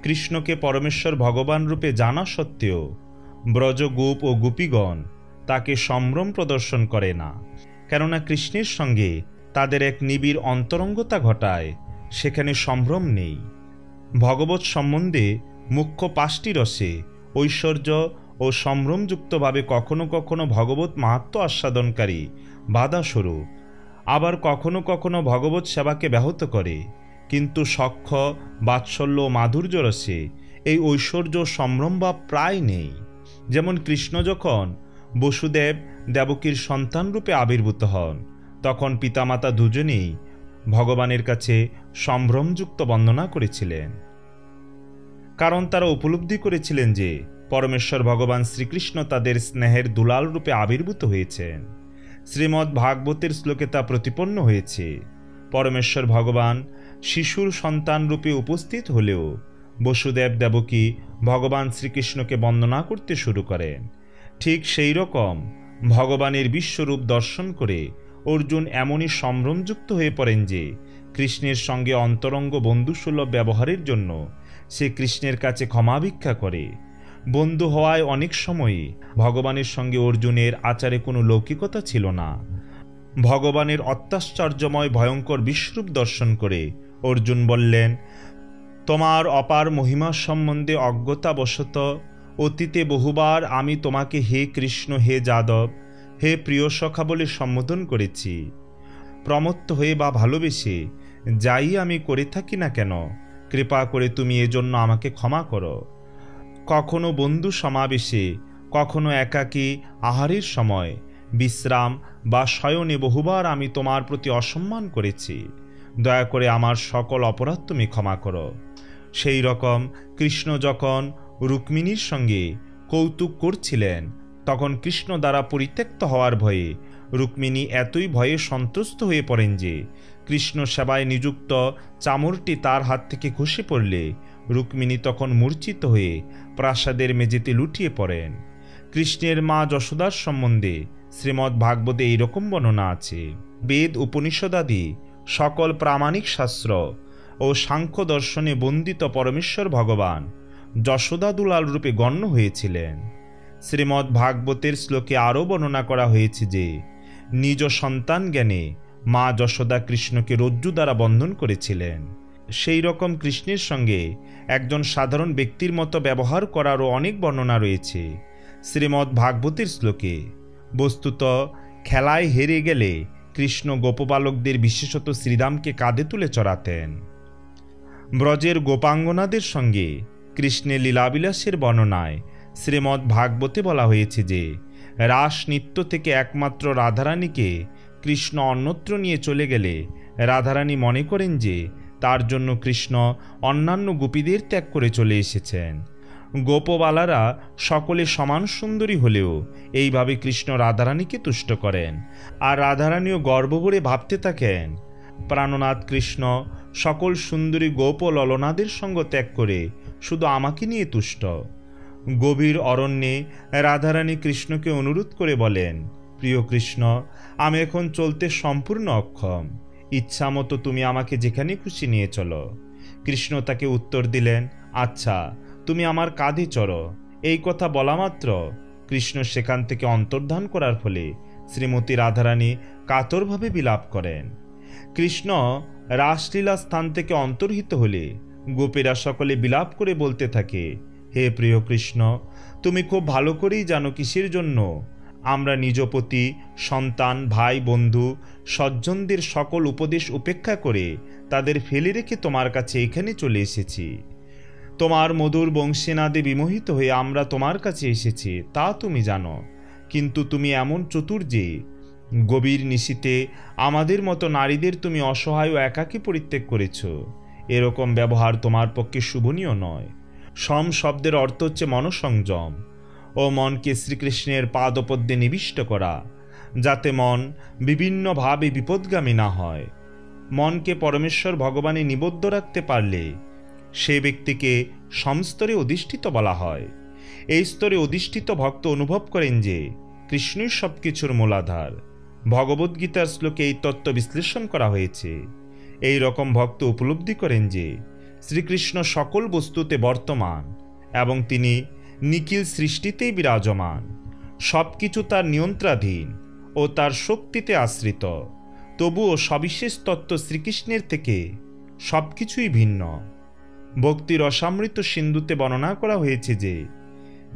Speaker 1: কৃষ্ণকে পরমেশ্বর ভগবান রূপে জানা সত্ত্বেও ব্রজ গোপ ও গোপীগণ তাকে সম্ভ্রম প্রদর্শন করে না, কেননা কৃষ্ণের সঙ্গে তাদের এক নিবিড় অন্তরঙ্গতা ঘটায়, সেখানে সম্ভ্রম নেই। ভগবৎ সম্বন্ধে মুখ্য 5টি রসে ঐশ্বর্য ও সম্ভ্রমযুক্তভাবে কখনো কখনো ভগবৎ মাহাত্ম্য আস্বাদনকারী বাধাস্বরূপ, আবার কখনো কখনো ভগবৎ সেবাকে ব্যাহত করে। কিন্তু সখ্য, বাৎসল্য ও মাধুর্য রসে এই ঐশ্বর্য সম্ভ্রমভাব প্রায় নেই। যেমন কৃষ্ণ যখন বসুদেব দেবকীর সন্তানরূপে আবির্ভূত হন, তখন পিতামাতা দুজনেই ভগবানের কাছে সম্ভ্রমযুক্ত বন্দনা করেছিলেন, কারণ তারা উপলব্ধি করেছিলেন যে পরমেশ্বর ভগবান শ্রীকৃষ্ণ তাদের স্নেহের দুলাল রূপে আবির্ভূত হয়েছেন। শ্রীমদ্ ভাগবতের শ্লোকে তা প্রতিপন্ন হয়েছে। পরমেশ্বর ভগবান শিশুর সন্তান রূপে উপস্থিত হলেও বসুদেব দেবকী ভগবান শ্রীকৃষ্ণকে বন্দনা করতে শুরু করেন। ঠিক সেই রকম ভগবানের বিশ্বরূপ দর্শন করে অর্জুন এমনই সম্ভ্রমযুক্ত হয়ে পড়েন যে কৃষ্ণের সঙ্গে অন্তরঙ্গ বন্ধুসুলভ ব্যবহারের জন্য সে কৃষ্ণের কাছে ক্ষমা ভিক্ষা করে। বন্ধু হওয়ায় অনেক সময়ই ভগবানের সঙ্গে অর্জুনের আচারে কোনো লৌকিকতা ছিল না। ভগবানের অত্যাশ্চর্যময় ভয়ঙ্কর বিশ্বরূপ দর্শন করে অর্জুন বললেন, তোমার অপার মহিমা সম্বন্ধে অজ্ঞতাবশত অতীতে বহুবার আমি তোমাকে হে কৃষ্ণ, হে যাদব, হে প্রিয় সখা বলে সম্বোধন করেছি। প্রমত্ত হয়ে বা ভালোবেসে যাই আমি করে থাকি না কেন, কৃপা করে তুমি এজন্য আমাকে ক্ষমা করো। কখনো বন্ধু সমাবেশে, কখনো একাকী আহারের সময়, বিশ্রাম বা শয়নে বহুবার আমি তোমার প্রতি অসম্মান করেছি। দয়া করে আমার সকল অপরাধ তুমি ক্ষমা করো। সেই রকম কৃষ্ণ যখন রুক্মিণীর সঙ্গে কৌতুক করছিলেন, তখন কৃষ্ণ দ্বারা পরিত্যক্ত হওয়ার ভয়ে রুক্মিণী এতই ভয়ে সন্ত্রস্ত হয়ে পড়েন যে কৃষ্ণ সেবায় নিযুক্ত চামরটি তার হাত থেকে খসে পড়লে রুক্মিণী তখন মূর্ছিত হয়ে প্রাসাদের মেঝেতে লুটিয়ে পড়েন। কৃষ্ণের মা যশোদার সম্বন্ধে শ্রীমদ্ ভাগবতে এইরকম বর্ণনা আছে। বেদ, উপনিষদাদি সকল প্রামাণিক শাস্ত্র ও সাংখ্য দর্শনে বন্দিত পরমেশ্বর ভগবান যশোদা দুলাল রূপে গণ্য হয়েছিলেন। শ্রীমদ্ ভাগবতের শ্লোকে আরও বর্ণনা করা হয়েছে যে নিজ সন্তান জ্ঞানে মা যশোদা কৃষ্ণকে রজ্জু দ্বারা বন্ধন করেছিলেন। সেই রকম কৃষ্ণের সঙ্গে একজন সাধারণ ব্যক্তির মতো ব্যবহার করারও অনেক বর্ণনা রয়েছে শ্রীমদ্ ভাগবতের শ্লোকে। বস্তুত খেলায় হেরে গেলে কৃষ্ণ গোপবালকদের, বিশেষত শ্রীরামকে কাঁধে তুলে চড়াতেন। ব্রজের গোপাঙ্গনাদের সঙ্গে কৃষ্ণের লীলাবিলাসের বর্ণনায় শ্রীমদ্ ভাগবতে বলা হয়েছে যে রাস নৃত্য থেকে একমাত্র রাধারানীকে কৃষ্ণ অন্যত্র নিয়ে চলে গেলে রাধারানী মনে করেন যে তার জন্য কৃষ্ণ অন্যান্য গোপীদের ত্যাগ করে চলে এসেছেন। গোপবালারা সকলে সমান সুন্দরী হলেও এইভাবে কৃষ্ণ রাধারানীকে তুষ্ট করেন, আর রাধারানীও গর্ব ভরে ভাবতে থাকেন প্রাণনাথ কৃষ্ণ সকল সুন্দরী গোপ ললনাদের সঙ্গ ত্যাগ করে শুধু আমাকে নিয়ে তুষ্ট। গভীর অরণ্যে রাধারানী কৃষ্ণকে অনুরোধ করে বলেন, প্রিয় কৃষ্ণ, আমি এখন চলতে সম্পূর্ণ অক্ষম, ইচ্ছা মতো তুমি আমাকে যেখানে খুশি নিয়ে চলো। কৃষ্ণ তাকে উত্তর দিলেন, আচ্ছা, তুমি আমার কাঁধে চড়ো। এই কথা বলা মাত্র কৃষ্ণ সেখান থেকে অন্তর্ধান করার ফলে শ্রীমতী রাধারানী কাতরভাবে বিলাপ করেন। কৃষ্ণ রাসলীলা স্থান থেকে অন্তর্হিত হলে গোপীরা সকলে বিলাপ করে বলতে থাকে, হে প্রিয় কৃষ্ণ, তুমি খুব ভালো করেই জানো কিসের জন্য আমরা নিজ প্রতি, সন্তান, ভাই, বন্ধু, সজ্জনদের সকল উপদেশ উপেক্ষা করে তাদের ফেলে রেখে তোমার কাছে এখানে চলে এসেছি। তোমার মধুর বংশীনাদে বিমোহিত হয়ে আমরা তোমার কাছে এসেছি, তা তুমি জানো। কিন্তু তুমি এমন চতুর যে গভীর নিশীতে আমাদের মতো নারীদের তুমি অসহায় ও একাকী পরিত্যাগ করেছ। এরকম ব্যবহার তোমার পক্ষে শুভনীয় নয়। সম শব্দের অর্থ হচ্ছে মনসংযম ও মনকে শ্রীকৃষ্ণের পাদপদ্মে নিবিষ্ট করা, যাতে মন বিভিন্নভাবে বিপদগামী না হয়। মনকে পরমেশ্বর ভগবানে নিবদ্ধ রাখতে পারলে সে ব্যক্তিকে সমস্তরে অধিষ্ঠিত বলা হয়। এই স্তরে অধিষ্ঠিত ভক্ত অনুভব করেন যে কৃষ্ণই সব কিছুর মূলাধার। ভগবদ্গীতার শ্লোকে এই তত্ত্ব বিশ্লেষণ করা হয়েছে। এই রকম ভক্ত উপলব্ধি করেন যে শ্রীকৃষ্ণ সকল বস্তুতে বর্তমান এবং তিনি নিখিল সৃষ্টিতেই বিরাজমান। সব কিছু তার নিয়ন্ত্রণাধীন ও তার শক্তিতে আশ্রিত। তবুও সবিশেষ তত্ত্ব শ্রীকৃষ্ণের থেকে সব কিছুই ভিন্ন। ভক্তির রসামৃত সিন্ধুতে বর্ণনা করা হয়েছে যে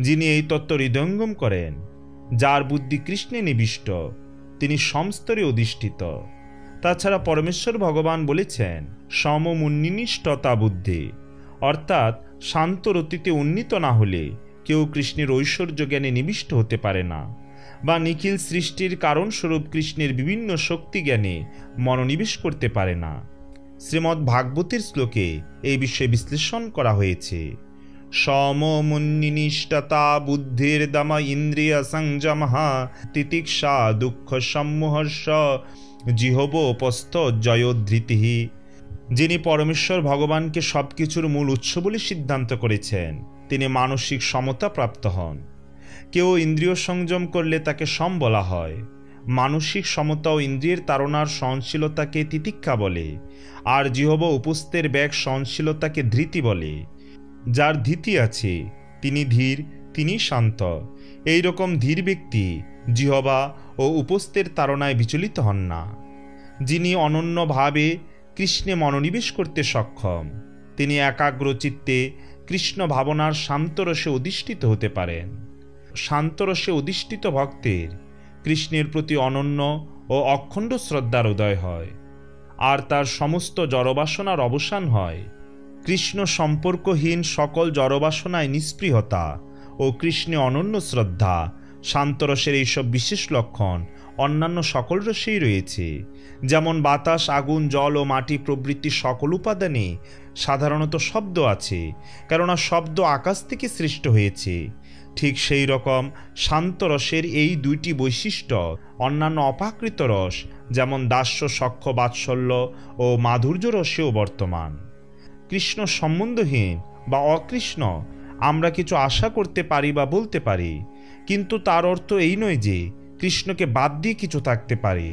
Speaker 1: যিনি এই তত্ত্ব হৃদয়ঙ্গম করেন, যার বুদ্ধি কৃষ্ণে নিবিষ্ট, তিনি সমস্তরে অধিষ্ঠিত। তাছাড়া পরমেশ্বর ভগবান বলেছেন সমমুন্নিষ্ঠতা বুদ্ধি, অর্থাৎ শান্ত রতিতে উন্নীত না হলে কেউ কৃষ্ণের ঐশ্বর্য জ্ঞানে নিবিষ্ট হতে পারে না, বা নিখিল সৃষ্টির কারণস্বরূপ কৃষ্ণের বিভিন্ন শক্তি জ্ঞানে মনোনিবেশ করতে পারে না। শ্রীমদ্ ভাগবতের শ্লোকে এই বিষয়ে বিশ্লেষণ করা হয়েছে। সমমুন্নিষ্ঠতা বুদ্ধির দম ইন্দ্রিয় সংযমঃ তিতিক্ষা দুঃখ সম্মোহর্ষ জিহবোপস্থ জয়োধৃতি। যিনি পরমেশ্বর ভগবানকে সবকিছুর মূল উৎস বলে সিদ্ধান্ত করেছেন, তিনি মানসিক সমতা প্রাপ্ত হন। কেউ ইন্দ্রিয় সংযম করলে তাকে সম বলা হয়। মানসিক সমতা ও ইন্দ্রিয়ের তাড়নার সহনশীলতাকে তিতিক্ষা বলে, আর জিহ্বা উপস্থের ব্যাগ সহনশীলতাকে ধৃতি বলে। যার ধৃতি আছে তিনি ধীর, তিনি শান্ত। এই রকম ধীর ব্যক্তি জিহ্বা ও উপস্থের তাড়নায় বিচলিত হন না। যিনি অনন্যভাবে কৃষ্ণে মনোনিবেশ করতে সক্ষম, তিনি একাগ্র চিত্তে কৃষ্ণ ভাবনার শান্তরসে অধিষ্ঠিত হতে পারেন। শান্তরসে অধিষ্ঠিত ভক্তের কৃষ্ণের প্রতি অনন্য ও অখণ্ড শ্রদ্ধার উদয় হয়, আর তার সমস্ত জড়বাসনার অবসান হয়। কৃষ্ণ সম্পর্কহীন সকল জড়বাসনায় নিস্পৃহতা ও কৃষ্ণে অনন্য শ্রদ্ধা, শান্তরসের এইসব বিশেষ লক্ষণ অন্যান্য সকল রসেই রয়েছে। যেমন বাতাস, আগুন, জল ও মাটি প্রভৃতি সকল উপাদানে সাধারণত শব্দ আছে, কেননা শব্দ আকাশ থেকে সৃষ্ট হয়েছে। ঠিক সেই রকম শান্তরসের এই দুইটি বৈশিষ্ট্য অন্যান্য অপাকৃত রস যেমন দাস্য, সখ্য, বাৎসল্য ও মাধুর্য রসেও বর্তমান। কৃষ্ণ সম্বন্ধহীন বা অকৃষ্ণ আমরা কিছু আশা করতে পারি বা বলতে পারি, কিন্তু তার অর্থ এই নয় যে কৃষ্ণকে বাদ দিয়ে কিছু থাকতে পারে।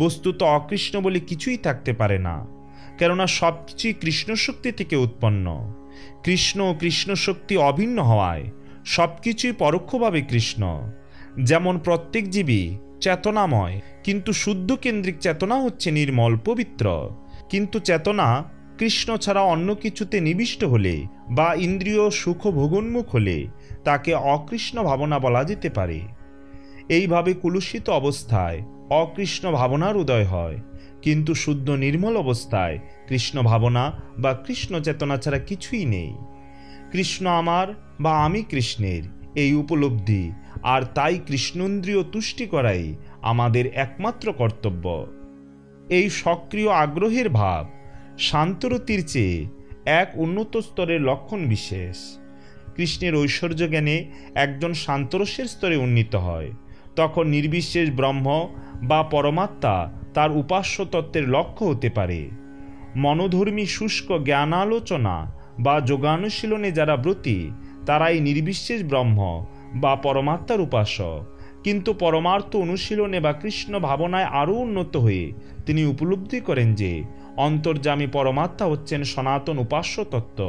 Speaker 1: বস্তুত অকৃষ্ণ বলে কিছুই থাকতে পারে না, কেননা সব কিছুই কৃষ্ণ শক্তি থেকে উৎপন্ন। কৃষ্ণ ও কৃষ্ণ শক্তি অভিন্ন হওয়ায় সব কিছুই পরোক্ষভাবে কৃষ্ণ। যেমন প্রত্যেক জীবই চেতনাময়, কিন্তু শুদ্ধ কেন্দ্রিক চেতনা হচ্ছে নির্মল, পবিত্র। কিন্তু চেতনা কৃষ্ণ ছাড়া অন্য কিছুতে নিবিষ্ট হলে বা ইন্দ্রিয় সুখ ভোগোন্মুখ হলে তাকে অকৃষ্ণ ভাবনা বলা যেতে পারে। এইভাবে কুলুষিত অবস্থায় অকৃষ্ণ ভাবনার উদয় হয়, কিন্তু শুদ্ধ নির্মল অবস্থায় কৃষ্ণ ভাবনা বা কৃষ্ণ চেতনা ছাড়া কিছুই নেই। কৃষ্ণ আমার বা আমি কৃষ্ণের এই উপলব্ধি আর তাই কৃষ্ণেন্দ্রিয় তুষ্টি করাই আমাদের একমাত্র কর্তব্য। এই সক্রিয় আগ্রহের ভাব শান্তরতির চেয়ে এক উন্নত স্তরের লক্ষণ বিশেষ। কৃষ্ণের ঐশ্বর্য জ্ঞানে একজন শান্তরসের স্তরে উন্নীত হয়, তখন নির্বিশেষ ব্রহ্ম বা পরমাত্মা তার উপাস্য তত্ত্বের লক্ষ্য হতে পারে। মনোধর্মী শুষ্ক জ্ঞানালোচনা বা যোগানুশীলনে যারা ব্রতী তারাই নির্বিশেষ ব্রহ্ম বা পরমাত্মার উপাসক। কিন্তু পরমার্থ অনুশীলনে বা কৃষ্ণ ভাবনায় আরও উন্নত হয়ে তিনি উপলব্ধি করেন যে অন্তর্যামী পরমাত্মা হচ্ছেন সনাতন উপাস্য তত্ত্ব,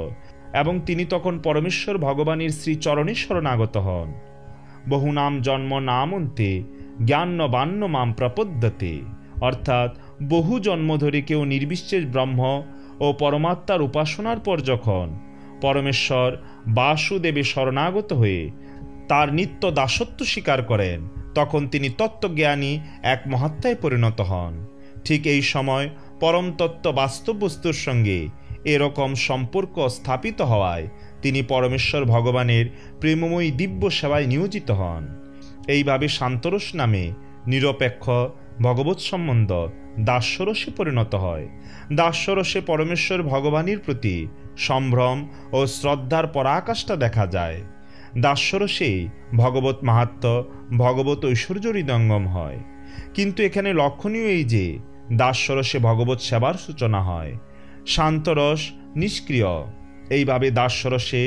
Speaker 1: এবং তিনি তখন পরমেশ্বর ভগবানের শ্রীচরণে শরণাগত হন। বহুনাম জন্ম নামন্তে জ্ঞান্য বান্য মাম প্রপদ্যতে, অর্থাৎ বহু জন্ম ধরে কেউ নির্বিশেষ ব্রহ্ম ও পরমাত্মার উপাসনার পর যখন পরমেশ্বর বাসুদেবে শরণাগত হয়ে তার নিত্য দাসত্ব স্বীকার করেন, তখন তিনি তত্ত্বজ্ঞানী এক মহাত্মায় পরিণত হন। ঠিক এই সময় পরম তত্ত্ব বাস্তব বস্তুর সঙ্গে এরকম সম্পর্ক স্থাপিত হওয়ায় তিনি পরমেশ্বর ভগবানের প্রেমময়ী দিব্য সেবায় নিয়োজিত হন। এইভাবে শান্তরস নামে নিরপেক্ষ ভগবৎ সম্বন্ধ দাস্যরসে পরিণত হয়। দাস্যরসে পরমেশ্বর ভগবানের প্রতি সম্ভ্রম ও শ্রদ্ধার পরাকাষ্ঠা দেখা যায়। দাস্যরসে ভগবত মাহাত্ম্য, ভগবত ঐশ্বর্য হৃদয়ঙ্গম হয়। কিন্তু এখানে লক্ষণীয় এই যে দাস্যরসে ভগবত সেবার সূচনা হয়। শান্তরস নিষ্ক্রিয়। এইভাবে দাস্যরসে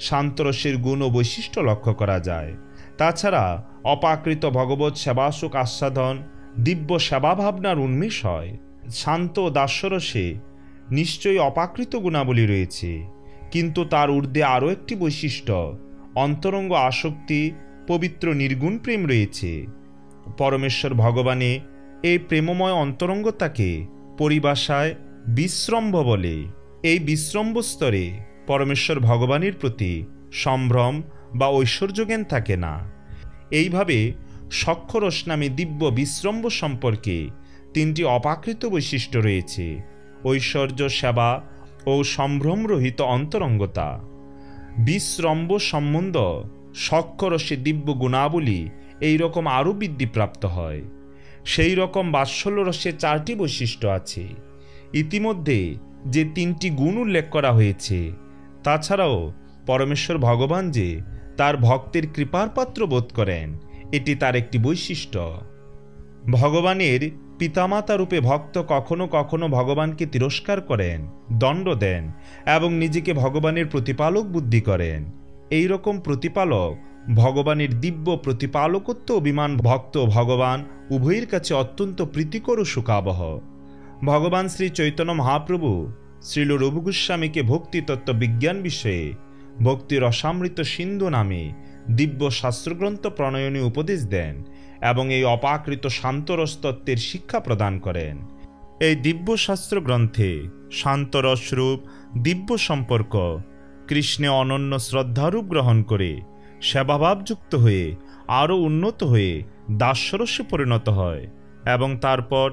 Speaker 1: শান্তরসের গুণ ও বৈশিষ্ট্য লক্ষ্য করা যায়। তাছাড়া অপাকৃত ভগবত সেবাসুখ আস্বাদন, দিব্য সেবা ভাবনার উন্মেষ হয়। শান্ত দাস্যরসে নিশ্চয়ই অপাকৃত গুণাবলী রয়েছে, কিন্তু তার ঊর্ধ্বে আরও একটি বৈশিষ্ট্য অন্তরঙ্গ আসক্তি, পবিত্র নির্গুণ প্রেম রয়েছে। পরমেশ্বর ভগবানে এই প্রেমময় অন্তরঙ্গতাকে পরিভাষায় বিশ্রম্ভ বলে। এই বিশ্রম্ভ স্তরে পরমেশ্বর ভগবানের প্রতি সম্ভ্রম বা ঐশ্বর্যজ্ঞান থাকে না। এইভাবে সক্ষরস নামে দিব্য বিশ্রম্ভ সম্পর্কে তিনটি অপাকৃত বৈশিষ্ট্য রয়েছে: ঐশ্বর্য, সেবা ও সম্ভ্রমরহিত অন্তরঙ্গতা। বিশ্রম্ভ সম্বন্ধ সক্ষরসে দিব্য গুণাবলী এইরকম আরও বৃদ্ধিপ্রাপ্ত হয়। সেই রকম বাৎসল্য রসে চারটি বৈশিষ্ট্য আছে। ইতিমধ্যে যে তিনটি গুণ উল্লেখ করা হয়েছে, তাছাড়াও পরমেশ্বর ভগবান যে তার ভক্তের কৃপার পাত্র বোধ করেন, এটি তার একটি বৈশিষ্ট্য। ভগবানের পিতামাতা রূপে ভক্ত কখনো কখনো ভগবানকে তিরস্কার করেন, দণ্ড দেন এবং নিজেকে ভগবানের প্রতিপালক বুদ্ধি করেন। এই রকম প্রতিপালক ভগবানের দিব্য প্রতিপালকত্ব অভিমান ভক্ত ভগবান উভয়ের কাছে অত্যন্ত প্রীতিকর ও সুখাবহ। ভগবান শ্রী চৈতন্য মহাপ্রভু শ্রীল রঘু গোস্বামীকে ভক্তিতত্ত্ব বিজ্ঞান বিষয়ে ভক্তি রসামৃত সিন্ধু নামে দিব্য শাস্ত্রগ্রন্থ প্রণয়নে উপদেশ দেন এবং এই অপাকৃত শান্তরস তত্ত্বের শিক্ষা প্রদান করেন। এই দিব্য শাস্ত্র গ্রন্থে শান্তরসরূপ দিব্য সম্পর্ক কৃষ্ণে অনন্য শ্রদ্ধারূপ গ্রহণ করে সেবাভাবযুক্ত হয়ে আরও উন্নত হয়ে দাস্যরসে পরিণত হয় এবং তারপর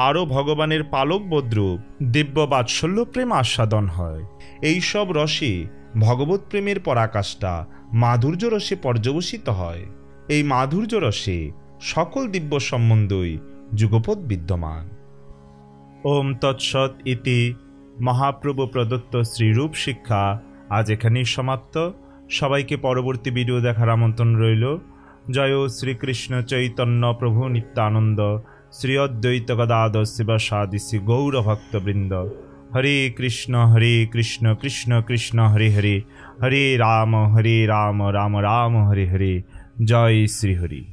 Speaker 1: আরও ভগবানের পালক বোধরূপ দিব্য বাৎসল্য প্রেম আস্বাদন হয়। এই সব রসে ভগবত প্রেমের পরাকাষ্ঠা মাধুর্য রসে পর্যবসিত হয়। এই মাধুর্য রসে সকল দিব্য সম্বন্ধই যুগপৎ বিদ্যমান। ওম তৎসৎ ইতি। মহাপ্রভু প্রদত্ত শ্রীরূপ শিক্ষা আজ এখানেই সমাপ্ত। সবাইকে পরবর্তী ভিডিও দেখার আমন্ত্রণ রইল। জয় শ্রীকৃষ্ণ চৈতন্য প্রভু নিত্যানন্দ, শ্রী অদ্বৈত গদাধর শিবাসাদি শ্রী গৌরভক্তবৃন্দ। হরে কৃষ্ণ কৃষ্ণ কৃষ্ণ হরে হরে, হরে রাম রাম রাম হরে হরে। জয় শ্রী হরি।